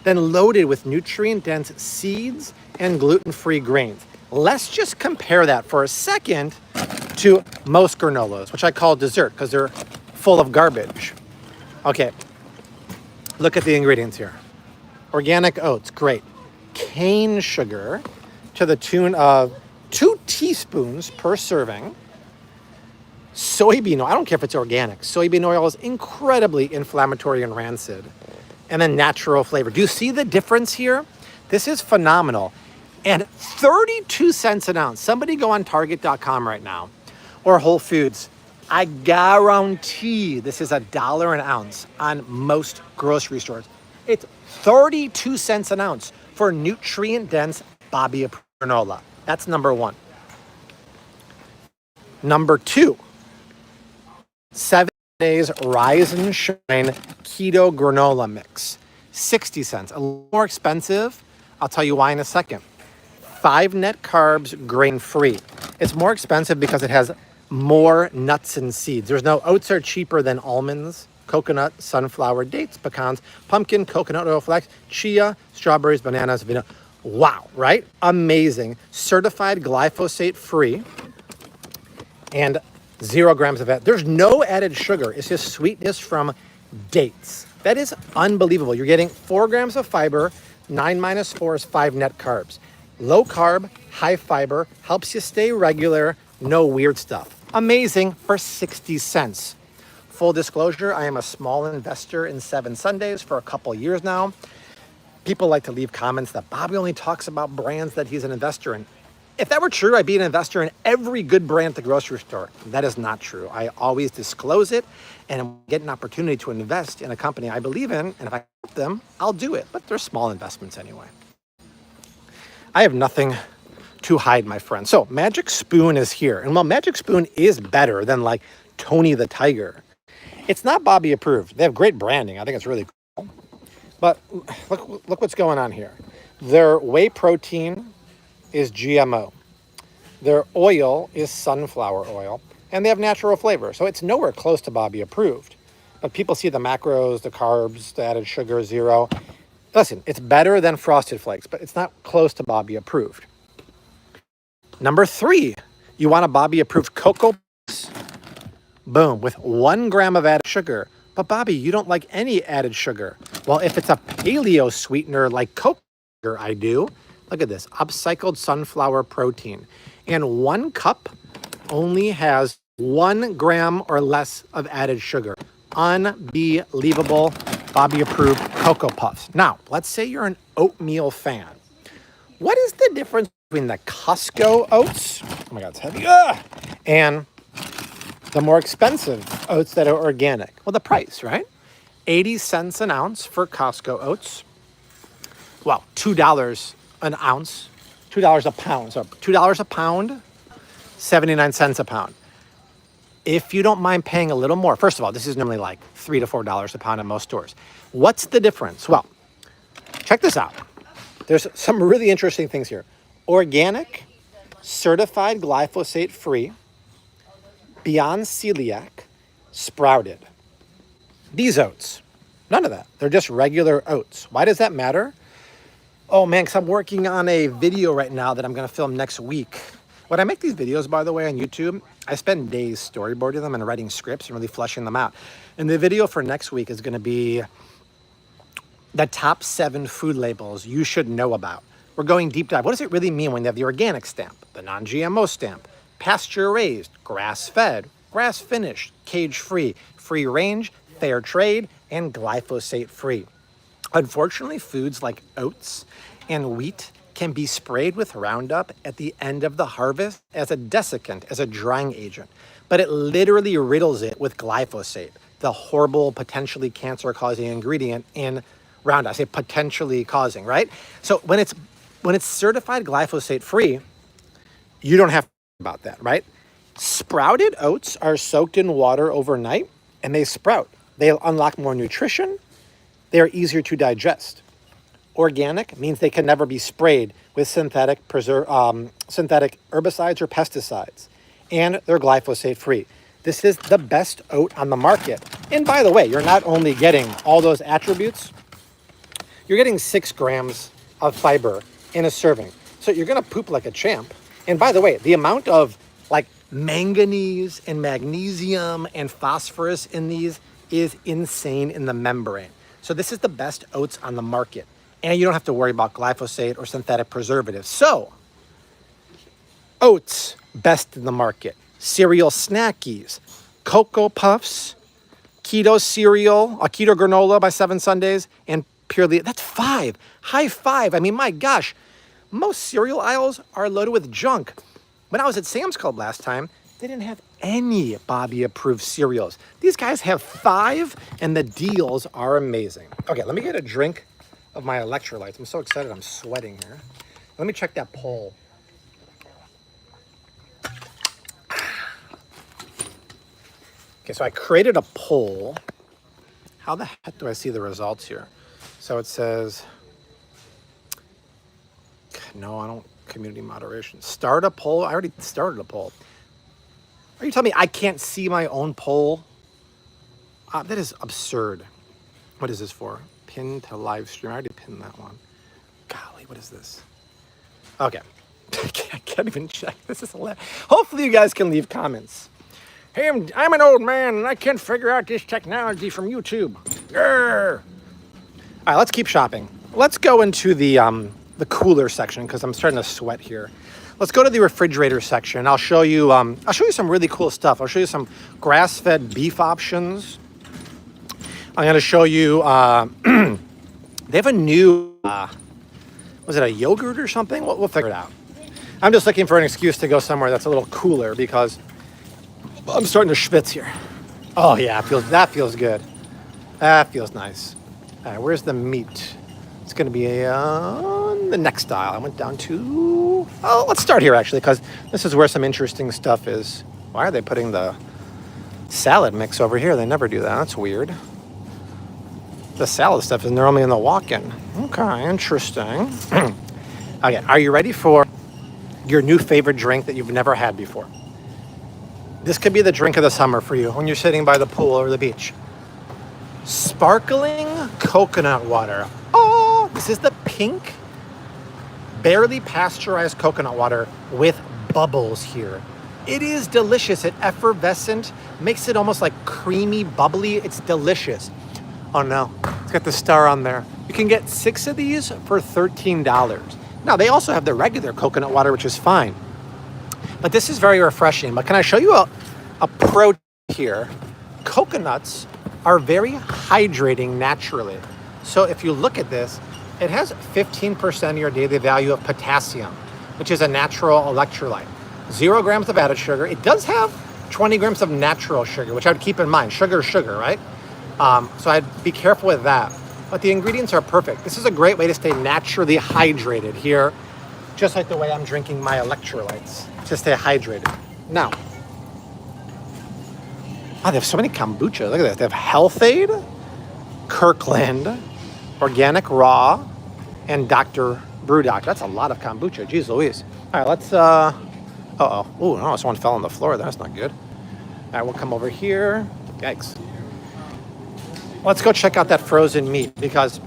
Then loaded with nutrient-dense seeds and gluten-free grains. Let's just compare that for a second to most granolas, which I call dessert because they're full of garbage. Okay, look at the ingredients here. Organic oats, great. Cane sugar to the tune of 2 teaspoons per serving. Soybean oil, I don't care if it's organic. Soybean oil is incredibly inflammatory and rancid. And then natural flavor. Do you see the difference here? This is phenomenal. And 32 cents an ounce. Somebody go on Target.com right now or Whole Foods. I guarantee this is $1 an ounce on most grocery stores. It's 32 cents an ounce for nutrient-dense Bobby granola. That's number one. Number two, 7 Days Rise and Shine Keto Granola Mix. 60 cents. A little more expensive. I'll tell you why in a second. 5 net carbs, grain-free. It's more expensive because it has more nuts and seeds. There's no oats are cheaper than almonds, coconut, sunflower, dates, pecans, pumpkin, coconut oil flax, chia, strawberries, bananas, vanilla. Wow, right? Amazing. Certified glyphosate free and 0 grams of fat. There's no added sugar. It's just sweetness from dates. That is unbelievable. You're getting 4 grams of fiber, 9 minus 4 is 5 net carbs. Low carb, high fiber, helps you stay regular, no weird stuff. Amazing for 60 cents. Full disclosure, I am a small investor in 7 Sundays for a couple years now. People like to leave comments that Bobby only talks about brands that he's an investor in. If that were true, I'd be an investor in every good brand at the grocery store. That is not true. I always disclose it and get an opportunity to invest in a company I believe in, and if I help them, I'll do it. But they're small investments anyway. I have nothing to hide, my friend. So Magic Spoon is here. And while Magic Spoon is better than like Tony the Tiger, it's not Bobby approved. They have great branding. I think it's really cool. But look what's going on here. Their whey protein is GMO. Their oil is sunflower oil. And they have natural flavor. So it's nowhere close to Bobby approved. But people see the macros, the carbs, the added sugar, zero. Listen, it's better than Frosted Flakes, but it's not close to Bobby approved. Number 3, you want a Bobby approved Cocoa Puffs? Boom, with 1 gram of added sugar. But Bobby, you don't like any added sugar. Well, if it's a paleo sweetener like cocoa sugar, I do. Look at this, upcycled sunflower protein. And 1 cup only has 1 gram or less of added sugar. Unbelievable Bobby approved Cocoa Puffs. Now, let's say you're an oatmeal fan. What is the difference between the Costco oats, oh my God, it's heavy, and the more expensive oats that are organic? Well, the price, right? 80 cents an ounce for Costco oats. Well, $2 an ounce, $2 a pound. So $2 a pound, 79 cents a pound. If you don't mind paying a little more, first of all, this is normally like $3 to $4 a pound at most stores. What's the difference? Well, check this out. There's some really interesting things here. Organic, certified glyphosate-free, beyond celiac, sprouted. These oats, none of that. They're just regular oats. Why does that matter? Oh man, because I'm working on a video right now that I'm going to film next week. When I make these videos, by the way, on YouTube, I spend days storyboarding them and writing scripts and really fleshing them out. And the video for next week is going to be the top 7 food labels you should know about. We're going deep dive. What does it really mean when they have the organic stamp, the non-GMO stamp, pasture-raised, grass-fed, grass-finished, cage-free, free-range, fair trade, and glyphosate-free? Unfortunately, foods like oats and wheat can be sprayed with Roundup at the end of the harvest as a desiccant, as a drying agent. But it literally riddles it with glyphosate, the horrible, potentially cancer-causing ingredient in Roundup. I say potentially causing, right? So when it's certified glyphosate-free, you don't have to worry about that, right? Sprouted oats are soaked in water overnight, and they sprout. They unlock more nutrition. They are easier to digest. Organic means they can never be sprayed with synthetic herbicides or pesticides. And they're glyphosate-free. This is the best oat on the market. And by the way, you're not only getting all those attributes, you're getting 6 grams of fiber in a serving. So you're going to poop like a champ. And by the way, the amount of like manganese and magnesium and phosphorus in these is insane in the membrane. So this is the best oats on the market. And you don't have to worry about glyphosate or synthetic preservatives. So, oats, best in the market. Cereal snackies, Cocoa Puffs, keto cereal, a keto granola by 7 Sundays, and purely, that's 5. High 5. I mean, my gosh, most cereal aisles are loaded with junk. When I was at Sam's Club last time, they didn't have any Bobby-approved cereals. These guys have 5, and the deals are amazing. Okay, let me get a drink of my electrolytes. I'm so excited, I'm sweating here. Let me check that poll. Okay, so I created a poll. How the heck do I see the results here? So it says, no, I don't, community moderation. Start a poll, I already started a poll. Are you telling me I can't see my own poll? That is absurd. What is this for? Pin to live stream. I already pinned that one. Golly, what is this? Okay. I can't even check. This is hilarious. Hopefully you guys can leave comments. Hey, I'm an old man and I can't figure out this technology from YouTube. Grr. All right, let's keep shopping. Let's go into the the cooler section because I'm starting to sweat here. Let's go to the refrigerator section. I'll show you some really cool stuff. I'll show you some grass-fed beef options. I'm going to show you, they have a new, was it a yogurt or something? We'll figure it out. I'm just looking for an excuse to go somewhere that's a little cooler because I'm starting to schwitz here. Oh yeah, that feels good. That feels nice. All right, where's the meat? It's going to be on the next aisle. I went down to... Oh, let's start here, actually, because this is where some interesting stuff is. Why are they putting the salad mix over here? They never do that. That's weird. The salad stuff is normally in the walk-in. Okay, interesting. Okay, are you ready for your new favorite drink that you've never had before? This could be the drink of the summer for you when you're sitting by the pool or the beach. Sparkling coconut water. Oh, this is the pink, barely pasteurized coconut water with bubbles here. It is delicious. It's effervescent, makes it almost like creamy, bubbly. It's delicious. Oh no, it's got the star on there. You can get 6 of these for $13. Now, they also have the regular coconut water, which is fine. But this is very refreshing. But can I show you a pro here? Coconuts are very hydrating naturally. So if you look at this, it has 15% of your daily value of potassium, which is a natural electrolyte. 0 grams of added sugar. It does have 20 grams of natural sugar, which I would keep in mind. Sugar is sugar, right? So I'd be careful with that. But the ingredients are perfect. This is a great way to stay naturally hydrated here, just like the way I'm drinking my electrolytes to stay hydrated. Now, they have so many kombucha. Look at this. They have Health Aid, Kirkland, Organic Raw, and Dr. Brew Doctor. That's a lot of kombucha. Jeez Louise. All right, let's, uh-oh. Oh, no, someone fell on the floor. That's not good. All right, we'll come over here. Yikes. Let's go check out that frozen meat because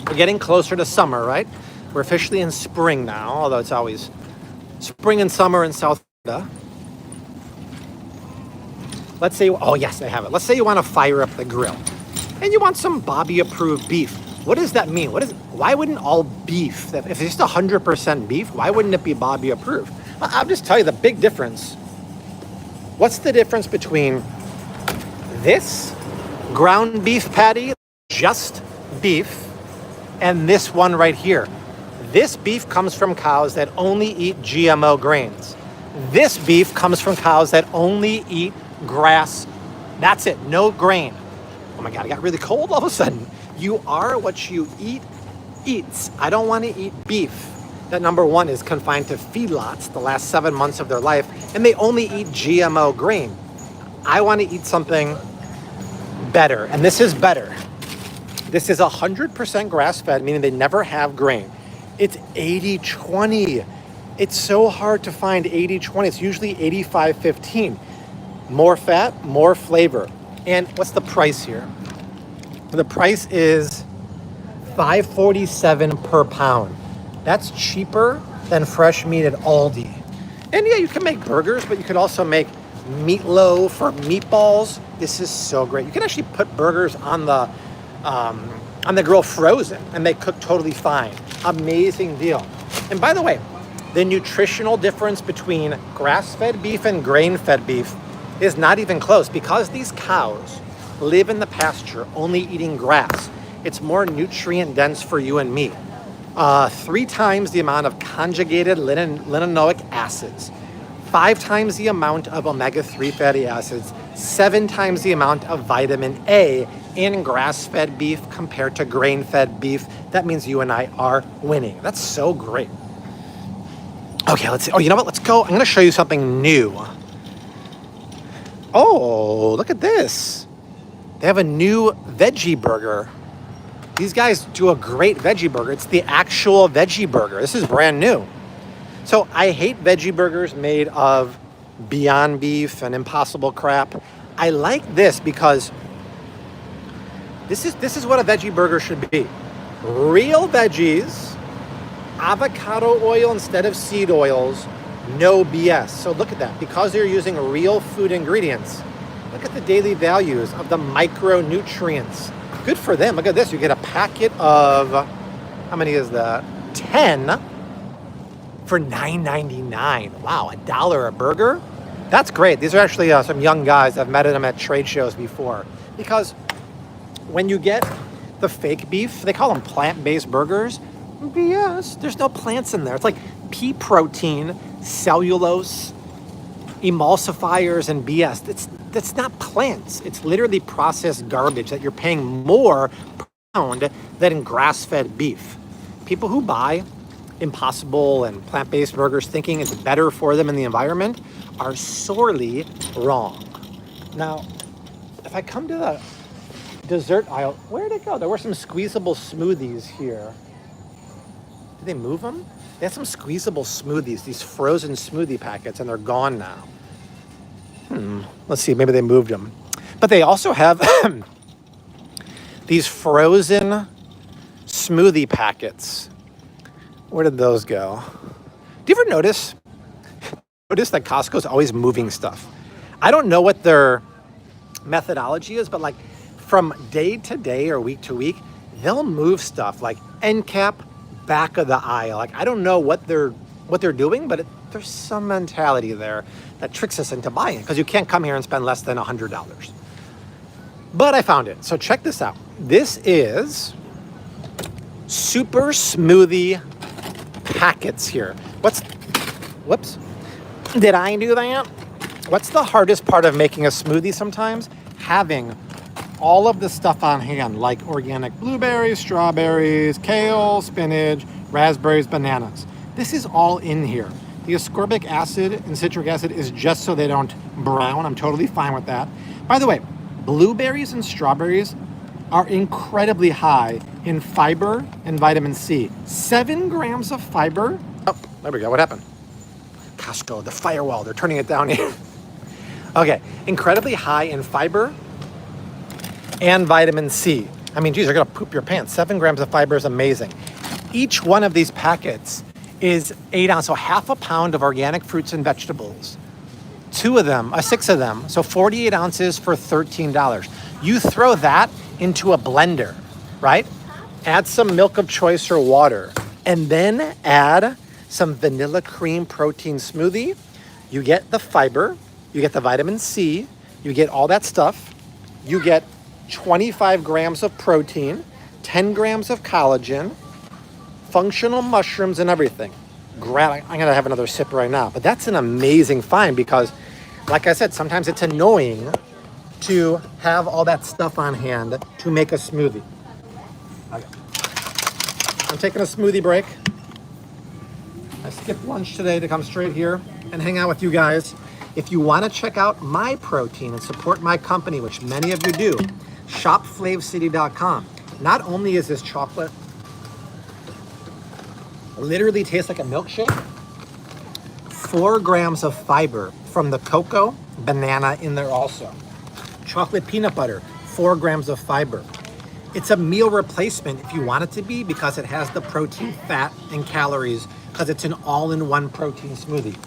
we're getting closer to summer, right? We're officially in spring now, although it's always spring and summer in South Florida. Let's say, oh yes, I have it. Let's say you want to fire up the grill and you want some Bobby approved beef. What does that mean? Why wouldn't all beef, if it's just 100% beef, why wouldn't it be Bobby approved? I'll just tell you the big difference. What's the difference between this ground beef patty, just beef, and this one right here? This beef comes from cows that only eat GMO grains. This beef comes from cows that only eat grass. That's it, no grain. Oh my God, it got really cold all of a sudden. You are what you eat, eats. I don't want to eat beef that, number one, is confined to feedlots the last 7 months of their life, and they only eat GMO grain. I want to eat something better, and this is better. This is 100% grass-fed, meaning they never have grain. It's 80-20. It's so hard to find 80-20. It's usually 85-15. More fat, more flavor. And what's the price here? The price is $5.47 per pound. That's cheaper than fresh meat at Aldi. And yeah, you can make burgers, but you could also make meatloaf or meatballs. This is so great. You can actually put burgers on the grill frozen, and they cook totally fine. Amazing deal. And by the way, the nutritional difference between grass-fed beef and grain-fed beef is not even close because these cows live in the pasture only eating grass. It's more nutrient dense for you and me. 3 times the amount of conjugated linoleic acids, 5 times the amount of omega-3 fatty acids, 7 times the amount of vitamin A in grass-fed beef compared to grain-fed beef. That means you and I are winning. That's so great. Okay, let's see. Oh, you know what? Let's go. I'm going to show you something new. Oh, look at this. They have a new veggie burger. These guys do a great veggie burger. It's the actual veggie burger. This is brand new. So I hate veggie burgers made of Beyond Beef and Impossible crap. I like this because this is what a veggie burger should be. Real veggies, avocado oil instead of seed oils, no BS. So look at that. Because they're using real food ingredients, look at the daily values of the micronutrients. Good for them. Look at this. You get a packet of, how many is that? 10 for $9.99. Wow, $1 a burger? That's great. These are actually some young guys. I've met them at trade shows before. Because when you get the fake beef, they call them plant-based burgers. BS. There's no plants in there. It's like pea protein, cellulose, emulsifiers, and BS. That's not plants. It's literally processed garbage that you're paying more per pound than in grass-fed beef. People who buy Impossible and plant-based burgers thinking it's better for them in the environment are sorely wrong. Now, if I come to the dessert aisle, where'd it go? There were some squeezable smoothies here. Did they move them? They had some squeezable smoothies, these frozen smoothie packets, and they're gone now. Let's see, maybe they moved them. But they also have these frozen smoothie packets. Where did those go? Do you ever notice that Costco's always moving stuff? I don't know what their methodology is, but like from day to day or week to week, they'll move stuff like end cap, back of the aisle. Like I don't know what they're doing, but there's some mentality there that tricks us into buying it because you can't come here and spend less than $100. But I found it. So check this out. This is super smoothie packets here. Whoops. Did I do that? What's the hardest part of making a smoothie sometimes? Having all of the stuff on hand, like organic blueberries, strawberries, kale, spinach, raspberries, bananas. This is all in here. The ascorbic acid and citric acid is just so they don't brown. I'm totally fine with that. By the way, blueberries and strawberries are incredibly high in fiber and vitamin C. 7 grams of fiber. Oh, there we go. What happened? Costco, the firewall. They're turning it down here. Okay, incredibly high in fiber and vitamin C. I mean, geez, you're gonna poop your pants. 7 grams of fiber is amazing. Each one of these packets is 8 ounces, so half a pound of organic fruits and vegetables. 6 of them, so 48 ounces for $13. You throw that into a blender, right? Add some milk of choice or water, and then add some vanilla cream protein smoothie. You get the fiber, you get the vitamin C, you get all that stuff. You get 25 grams of protein, 10 grams of collagen, functional mushrooms, and everything. I'm gonna have another sip right now, but that's an amazing find because, like I said, sometimes it's annoying to have all that stuff on hand to make a smoothie. Okay. I'm taking a smoothie break. I skipped lunch today to come straight here and hang out with you guys. If you want to check out my protein and support my company, which many of you do, shopflavcity.com. Not only is this chocolate literally tastes like a milkshake, 4 grams of fiber from the cocoa, banana in there also. Chocolate peanut butter, 4 grams of fiber. It's a meal replacement if you want it to be because it has the protein, fat, and calories because it's an all-in-one protein smoothie.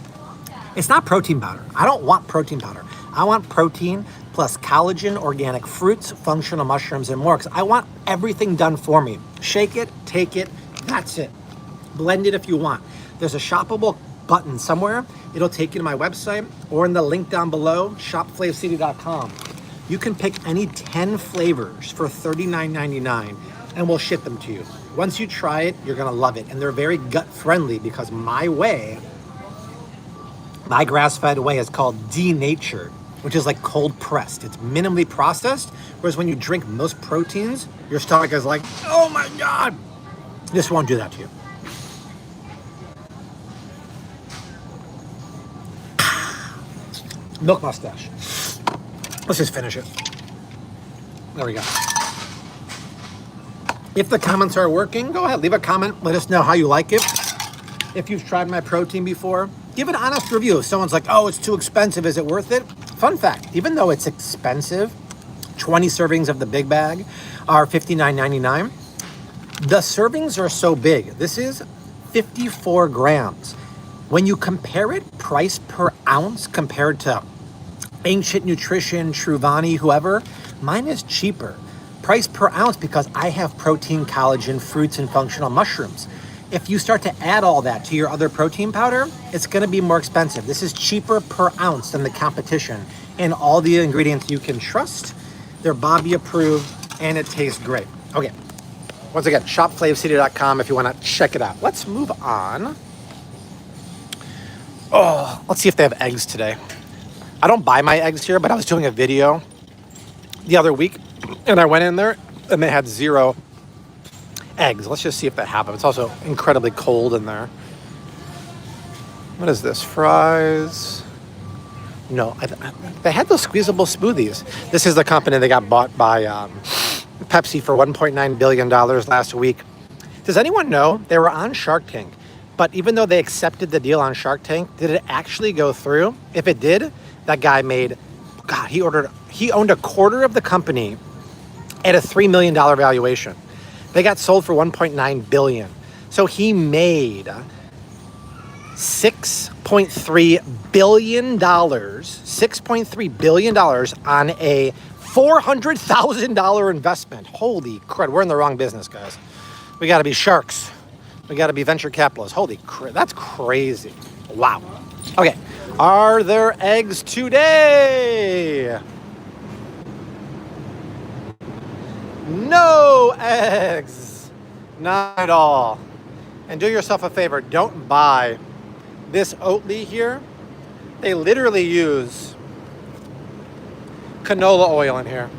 It's not protein powder. I don't want protein powder. I want protein plus collagen, organic fruits, functional mushrooms, and more because I want everything done for me. Shake it, take it, that's it. Blend it if you want. There's a shoppable button somewhere. It'll take you to my website or in the link down below, shopflavcity.com. You can pick any 10 flavors for $39.99 and we'll ship them to you. Once you try it, you're gonna love it. And they're very gut friendly because my grass-fed way is called denatured, which is like cold pressed. It's minimally processed, whereas when you drink most proteins, your stomach is like, oh my God. This won't do that to you. Milk mustache. Let's just finish it. There we go. If the comments are working, go ahead, leave a comment. Let us know how you like it. If you've tried my protein before, give an honest review. If someone's like, oh, it's too expensive, is it worth it? Fun fact, even though it's expensive, 20 servings of the big bag are $59.99. The servings are so big. This is 54 grams. When you compare it price per ounce compared to Ancient Nutrition, Truvani, whoever, mine is cheaper. Price per ounce because I have protein, collagen, fruits, and functional mushrooms. If you start to add all that to your other protein powder, it's going to be more expensive. This is cheaper per ounce than the competition, and all the ingredients you can trust. They're Bobby approved, and it tastes great. Okay, once again, shopflavcity.com if you want to check it out. Let's move on. Oh, let's see if they have eggs today. I don't buy my eggs here, but I was doing a video the other week, and I went in there, and they had 0 eggs. Let's just see if they have them. It's also incredibly cold in there. What is this? Fries? No, they had those squeezable smoothies. This is the company that got bought by Pepsi for $1.9 billion last week. Does anyone know they were on Shark Tank? But even though they accepted the deal on Shark Tank, did it actually go through? If it did, that guy made, God, he owned a quarter of the company at a $3 million valuation. They got sold for $1.9 billion. So he made $6.3 billion, $6.3 billion on a $400,000 investment. Holy crud, we're in the wrong business, guys. We gotta be sharks. We gotta be venture capitalists. Holy crud, that's crazy. Wow. Okay, are there eggs today? No eggs, not at all. And do yourself a favor, don't buy this Oatly here. They literally use canola oil in here.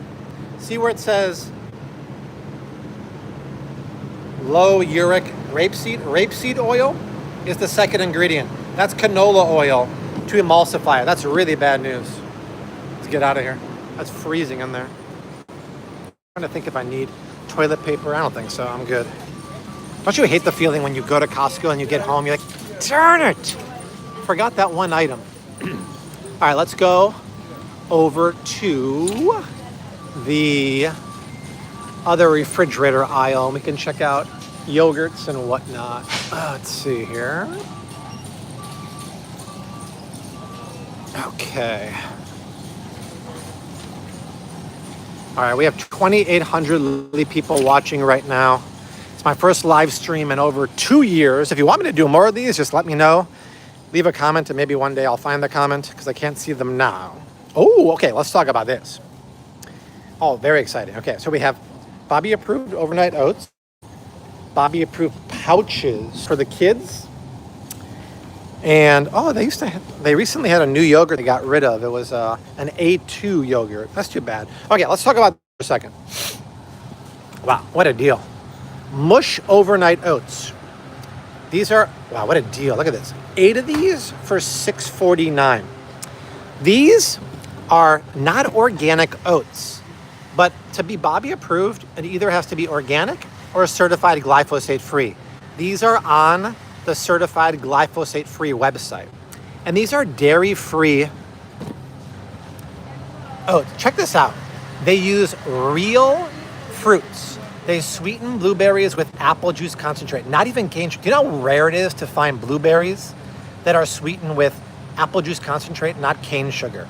See where it says low uric rapeseed? Rapeseed oil is the second ingredient. That's canola oil to emulsify it. That's really bad news. Let's get out of here. That's freezing in there. I'm trying to think if I need toilet paper. I don't think so. I'm good. Don't you hate the feeling when you go to Costco and you get home, you're like, darn it, forgot that one item. All right, let's go over to the other refrigerator aisle, and we can check out yogurts and whatnot. Let's see here. Okay. All right, we have 2,800 people watching right now. It's my first live stream in over 2 years. If you want me to do more of these, just let me know. Leave a comment, and maybe one day I'll find the comment because I can't see them now. Oh, okay, let's talk about this. Oh, very exciting. Okay, so we have Bobby approved overnight oats, Bobby approved pouches for the kids, and they recently had a new yogurt they got rid of. It was an A2 yogurt. That's too bad. Okay, let's talk about this for a second. Wow, what a deal. Mush overnight oats. These are, wow, what a deal. Look at this. 8 of these for $6.49. These are not organic oats, but to be Bobby approved, it either has to be organic or certified glyphosate free. These are on the certified glyphosate free website. And these are dairy free oats. Check this out. They use real fruits. They sweeten blueberries with apple juice concentrate, not even cane sugar. Do you know how rare it is to find blueberries that are sweetened with apple juice concentrate, not cane sugar?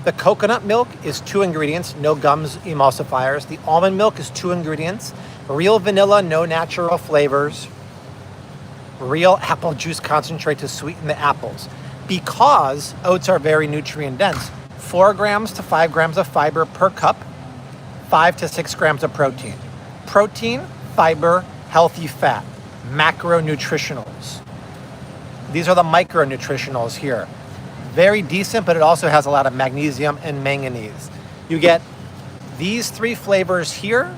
The coconut milk is 2 ingredients, no gums emulsifiers. The almond milk is 2 ingredients, real vanilla, no natural flavors, real apple juice concentrate to sweeten the apples. Because oats are very nutrient dense, 4 grams to 5 grams of fiber per cup, 5 to 6 grams of protein. Protein, fiber, healthy fat, macronutritionals. These are the micronutritionals here. Very decent, but it also has a lot of magnesium and manganese. You get these 3 flavors here.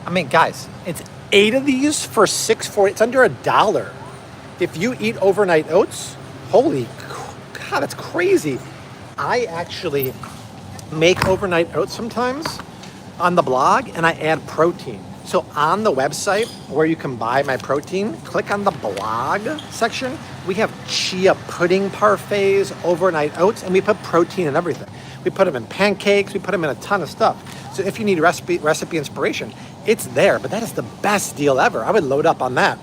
I mean, guys, it's 8 of these for $6.40. It's under $1. If you eat overnight oats, holy God, that's crazy. I actually make overnight oats sometimes on the blog, and I add protein. So on the website where you can buy my protein, click on the blog section. We have chia pudding parfaits, overnight oats, and we put protein in everything. We put them in pancakes. We put them in a ton of stuff. So if you need recipe inspiration, it's there. But that is the best deal ever. I would load up on that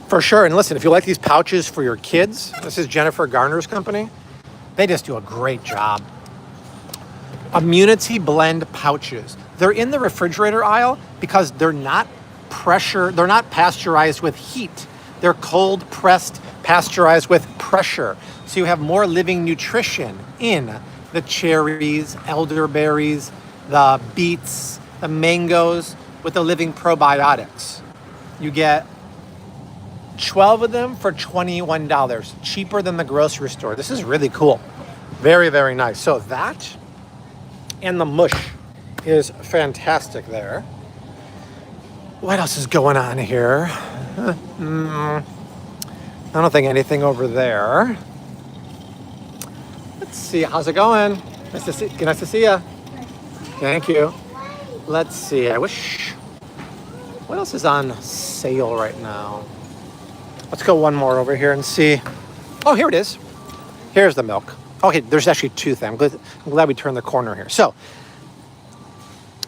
for sure. And listen, if you like these pouches for your kids, this is Jennifer Garner's company. They just do a great job. Immunity blend pouches. They're in the refrigerator aisle because they're not pressure, they're not pasteurized with heat. They're cold pressed, pasteurized with pressure. So you have more living nutrition in the cherries, elderberries, the beets, the mangoes with the living probiotics. You get 12 of them for $21, cheaper than the grocery store. This is really cool. Very, very nice. So that and the mush is fantastic there. What else is going on here? I don't think anything over there. Let's see, how's it going? Nice to see you. Thank you. Let's see, what else is on sale right now? Let's go one more over here and see. Oh, here it is. Here's the milk. Okay, there's actually two things. I'm glad we turned the corner here. So,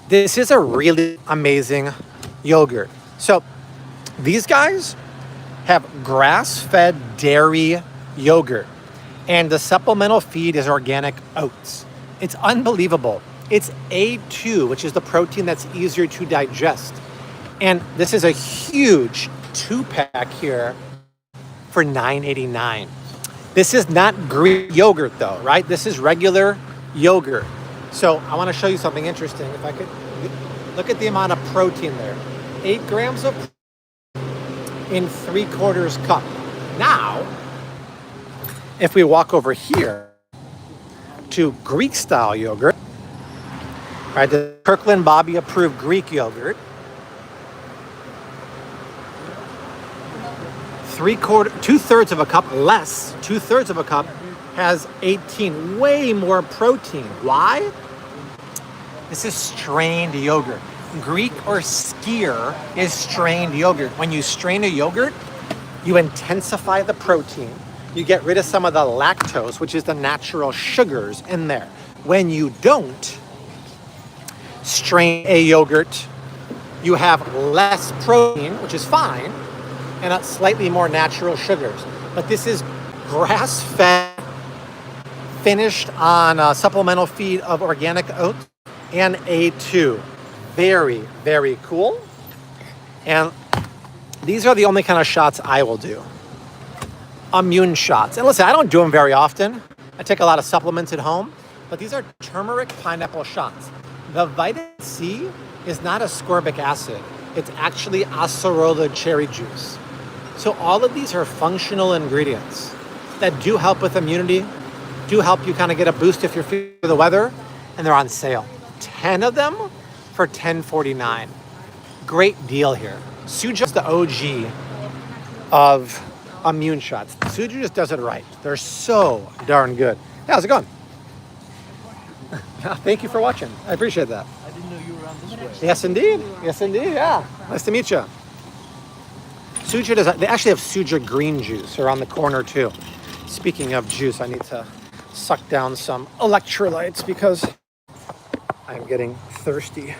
this is a really amazing yogurt. So, these guys have grass-fed dairy yogurt, and the supplemental feed is organic oats. It's unbelievable. It's A2, which is the protein that's easier to digest. And this is a huge 2-pack here for $9.89. This is not Greek yogurt though, right? This is regular yogurt. So I want to show you something interesting. If I could look at the amount of protein there. 8 grams of in 3/4 cup. Now, if we walk over here to Greek style yogurt, right, the Kirkland Bobby approved Greek yogurt, 2/3 of a cup less, 2/3 of a cup has 18, way more protein. Why? This is strained yogurt. Greek or skyr is strained yogurt. When you strain a yogurt, you intensify the protein. You get rid of some of the lactose, which is the natural sugars in there. When you don't strain a yogurt, you have less protein, which is fine, and slightly more natural sugars. But this is grass-fed, finished on a supplemental feed of organic oats and A2. Very, very cool. And these are the only kind of shots I will do. Immune shots. And listen, I don't do them very often. I take a lot of supplements at home, but these are turmeric pineapple shots. The vitamin C is not ascorbic acid. It's actually acerola cherry juice. So all of these are functional ingredients that do help with immunity, do help you kind of get a boost if you're feeling the weather, and they're on sale. 10 of them for $10.49. Great deal here. Suju's the OG of immune shots. Suju just does it right. They're so darn good. Hey, how's it going? Thank you for watching. I appreciate that. I didn't know you were on this way. Yes, indeed. Yes, indeed. Yeah. Nice to meet you. Suju does. They actually have Suju green juice around the corner too. Speaking of juice, I need to suck down some electrolytes because I'm getting thirsty.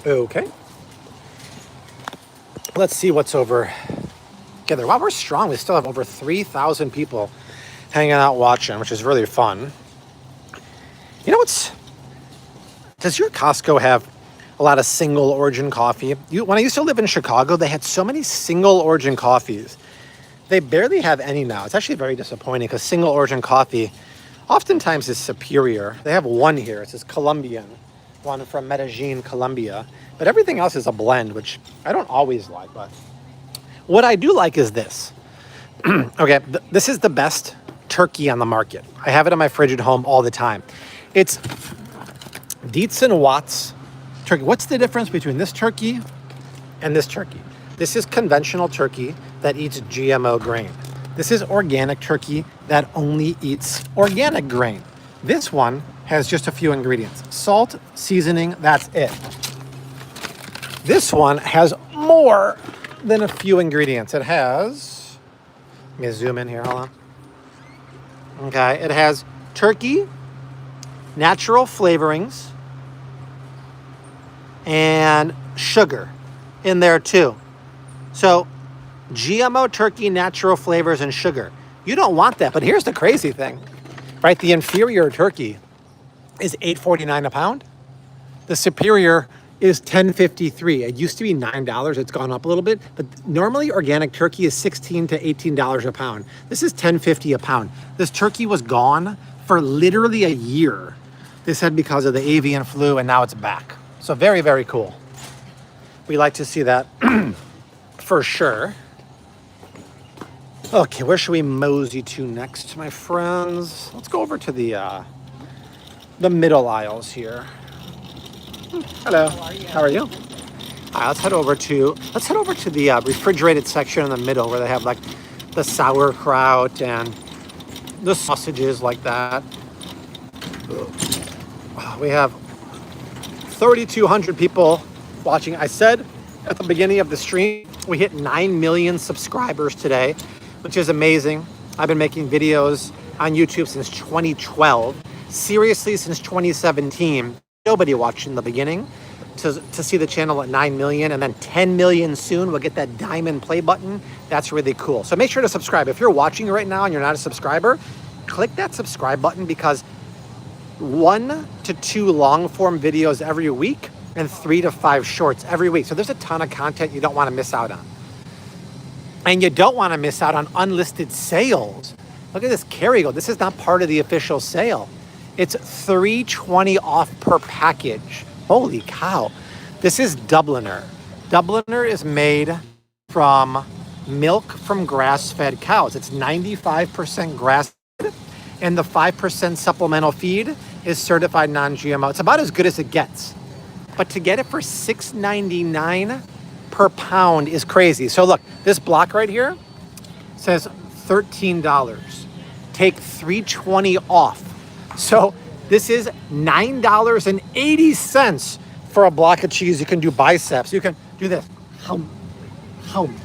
Okay. Let's see what's over together. Wow, we're strong. We still have over 3,000 people hanging out watching, which is really fun. You know does your Costco have a lot of single origin coffee? When I used to live in Chicago, they had so many single origin coffees. They barely have any now. It's actually very disappointing because single origin coffee oftentimes is superior. They have one here. It says Colombian, one from Medellin, Colombia. But everything else is a blend, which I don't always like. But what I do like is this. Okay, this is the best turkey on the market. I have it in my fridge at home all the time. It's Dietz and Watts turkey. What's the difference between this turkey and this turkey? This is conventional turkey that eats GMO grain. This is organic turkey that only eats organic grain. This one has just a few ingredients. Salt, seasoning, that's it. This one has more than a few ingredients. It has, let me zoom in here, hold on. Okay, it has turkey, natural flavorings, and sugar in there too. So GMO turkey, natural flavors, and sugar. You don't want that, but here's the crazy thing, right? The inferior turkey is $8.49 a pound. The superior is $10.53. It used to be $9. It's gone up a little bit, but normally organic turkey is $16 to $18 a pound. This is $10.50 a pound. This turkey was gone for literally a year. They said because of the avian flu, and now it's back. So very, very cool. We like to see that for sure. Okay, where should we mosey to next, my friends? Let's go over to the middle aisles here. Hello. How are you? All right, let's head over to the refrigerated section in the middle where they have like the sauerkraut and the sausages like that. We have 3,200 people watching. I said at the beginning of the stream, we hit 9 million subscribers today, which is amazing. I've been making videos on YouTube since 2012. Seriously, since 2017. Nobody watched in the beginning to see the channel at 9 million, and then 10 million soon. We'll get that diamond play button. That's really cool. So make sure to subscribe. If you're watching right now and you're not a subscriber, click that subscribe button, because 1 to 2 long form videos every week and 3 to 5 shorts every week. So there's a ton of content you don't want to miss out on. And you don't want to miss out on unlisted sales. Look at this Kerrygold. This is not part of the official sale. It's $3.20 off per package. Holy cow. This is Dubliner. Dubliner is made from milk from grass-fed cows. It's 95% grass-fed, and the 5% supplemental feed is certified non-GMO. It's about as good as it gets. But to get it for $6.99 per pound is crazy. So look, this block right here says $13. Take $3.20 off. So this is $9.80 for a block of cheese. You can do biceps. You can do this.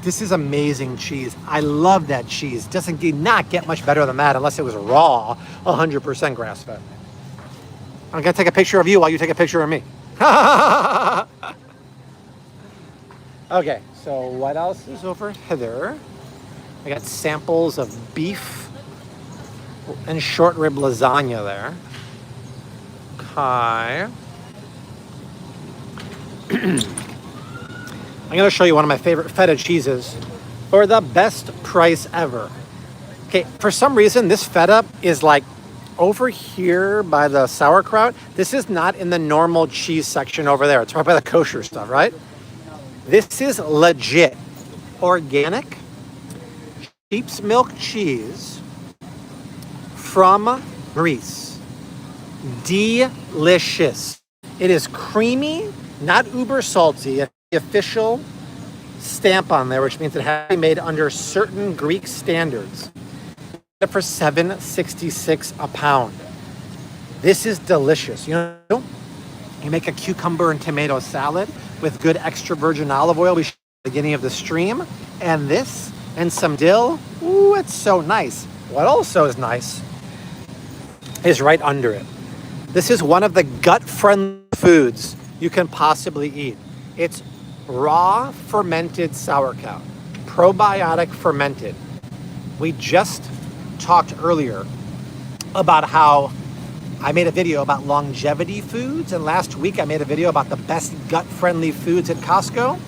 This is amazing cheese. I love that cheese. Did not get much better than that unless it was raw, 100% grass-fed. I'm gonna take a picture of you while you take a picture of me. Okay, so what else is over here? I got samples of beef and short rib lasagna there. Okay. I'm going to show you one of my favorite feta cheeses for the best price ever. Okay, for some reason, this feta is like over here by the sauerkraut. This is not in the normal cheese section over there. It's right by the kosher stuff, right? This is legit organic sheep's milk cheese from Greece. Delicious. It is creamy, not uber salty. It's the official stamp on there, which means it has to be made under certain Greek standards. For $7.66 a pound. This is delicious. You know, you make a cucumber and tomato salad with good extra virgin olive oil. We showed at the beginning of the stream, and this and some dill. Ooh, it's so nice. What also is nice is right under it. This is one of the gut-friendly foods you can possibly eat. It's raw fermented sauerkraut, probiotic fermented. We just talked earlier about how I made a video about longevity foods, and last week I made a video about the best gut-friendly foods at Costco.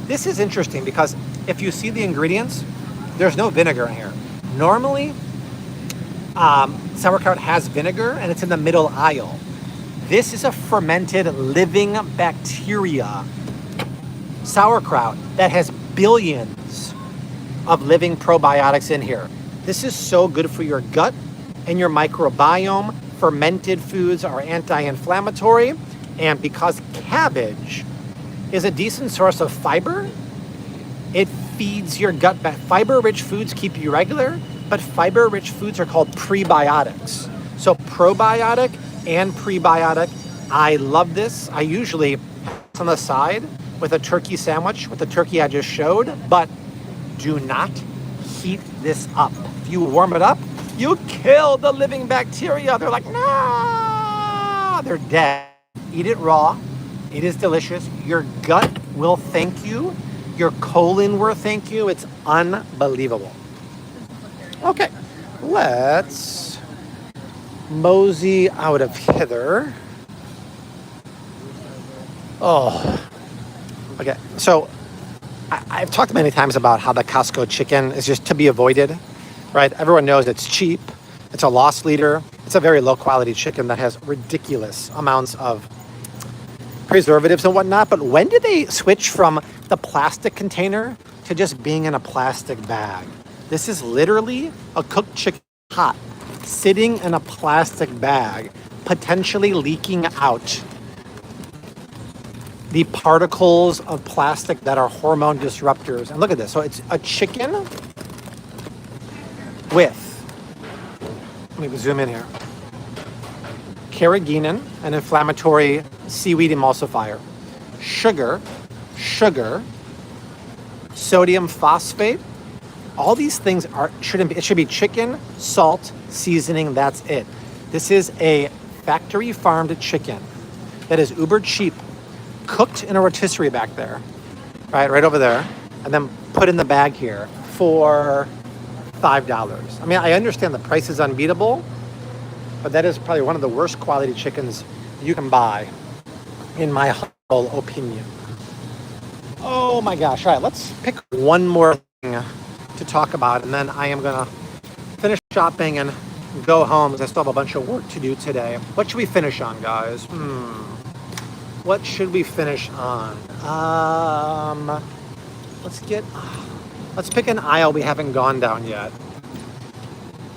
This is interesting because if you see the ingredients, there's no vinegar in here. Normally, sauerkraut has vinegar, and it's in the middle aisle. This is a fermented living bacteria sauerkraut that has billions of living probiotics in here. This is so good for your gut and your microbiome. Fermented foods are anti-inflammatory, and because cabbage is a decent source of fiber, it feeds your gut back. Fiber-rich foods keep you regular, but fiber-rich foods are called prebiotics. So probiotic and prebiotic. I love this. I usually on the side with a turkey sandwich with the turkey I just showed, but do not heat this up. If you warm it up, you kill the living bacteria. They're like, nah, they're dead. Eat it raw. It is delicious. Your gut will thank you. Your colon will thank you. It's unbelievable. Okay, let's mosey out of hither. Oh, okay. So I've talked many times about how the Costco chicken is just to be avoided, right? Everyone knows it's cheap. It's a loss leader. It's a very low quality chicken that has ridiculous amounts of preservatives and whatnot. But when did they switch from the plastic container to just being in a plastic bag? This is literally a cooked chicken hot, sitting in a plastic bag, potentially leaking out the particles of plastic that are hormone disruptors. And look at this. So it's a chicken with, let me zoom in here, carrageenan, an inflammatory seaweed emulsifier, sugar, sodium phosphate. All these things it should be chicken, salt, seasoning, that's it. This is a factory farmed chicken that is uber cheap, cooked in a rotisserie back there, right over there, and then put in the bag here for $5. I mean, I understand the price is unbeatable, but that is probably one of the worst quality chickens you can buy, in my humble opinion. Oh my gosh. All right, let's pick one more thing to talk about, and then I am gonna finish shopping and go home because I still have a bunch of work to do today. What should we finish on, guys? What should we finish on? Let's pick an aisle we haven't gone down yet.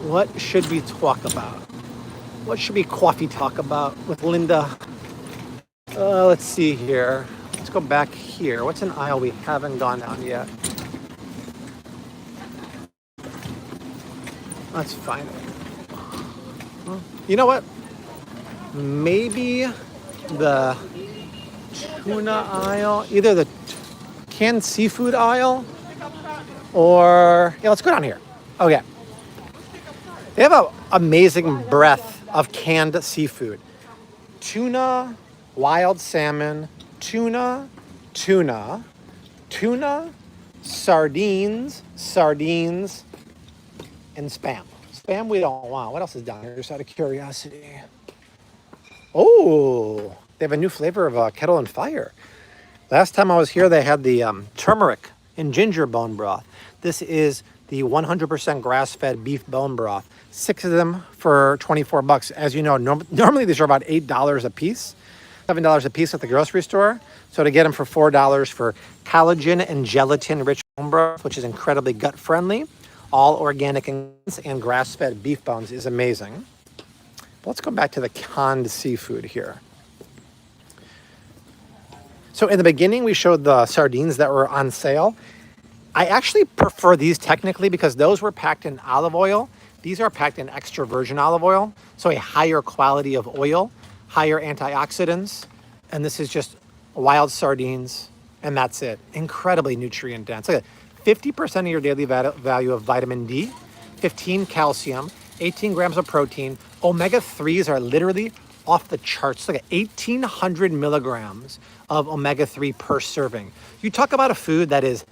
What should we talk about? What should we coffee talk about with Linda? Let's see here. Let's go back here. What's an aisle we haven't gone down yet? Let's find it. You know what? Maybe the tuna aisle, either the canned seafood aisle or, yeah, let's go down here. Okay. They have an amazing breadth of canned seafood. Tuna, wild salmon, tuna, sardines, and Spam. Spam we don't want. What else is down here, just out of curiosity? Oh, they have a new flavor of kettle and fire. Last time I was here, they had the turmeric and ginger bone broth. This is the 100% grass-fed beef bone broth. 6 of them for $24. As you know, normally these are about $8 a piece, $7 a piece at the grocery store. So to get them for $4 for collagen and gelatin-rich bone broth, which is incredibly gut-friendly, all organic and grass-fed beef bones, is amazing. Let's go back to the canned seafood here. So in the beginning, we showed the sardines that were on sale. I actually prefer these technically because those were packed in olive oil. These are packed in extra virgin olive oil, so a higher quality of oil, higher antioxidants, and this is just wild sardines, and that's it. Incredibly nutrient dense. Look at 50% of your daily value of vitamin D, 15 calcium, 18 grams of protein. Omega-3s are literally off the charts. Look at 1,800 milligrams of omega-3 per serving. You talk about a food that is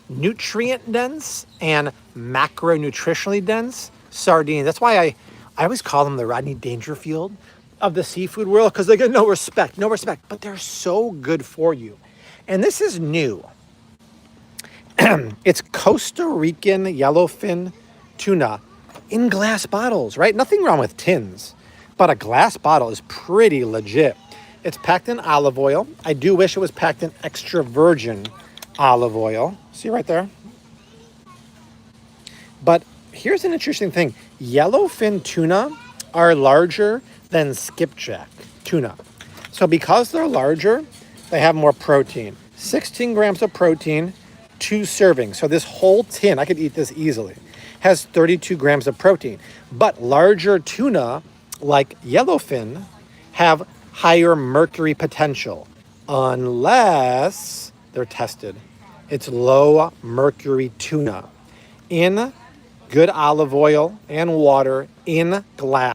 nutrient dense and macronutritionally dense, sardines. That's why I always call them the Rodney Dangerfield of the seafood world, because they get no respect, but they're so good for you. And this is new. It's Costa Rican yellowfin tuna in glass bottles, right? Nothing wrong with tins, but a glass bottle is pretty legit. It's packed in olive oil. I do wish it was packed in extra virgin olive oil. See right there? But here's an interesting thing. Yellowfin tuna are larger than skipjack tuna. So because they're larger, they have more protein. 16 grams of protein, 2 servings. So this whole tin, I could eat this easily, has 32 grams of protein. But larger tuna, like yellowfin, have higher mercury potential unless they're tested. It's low mercury tuna in good olive oil and water in glass.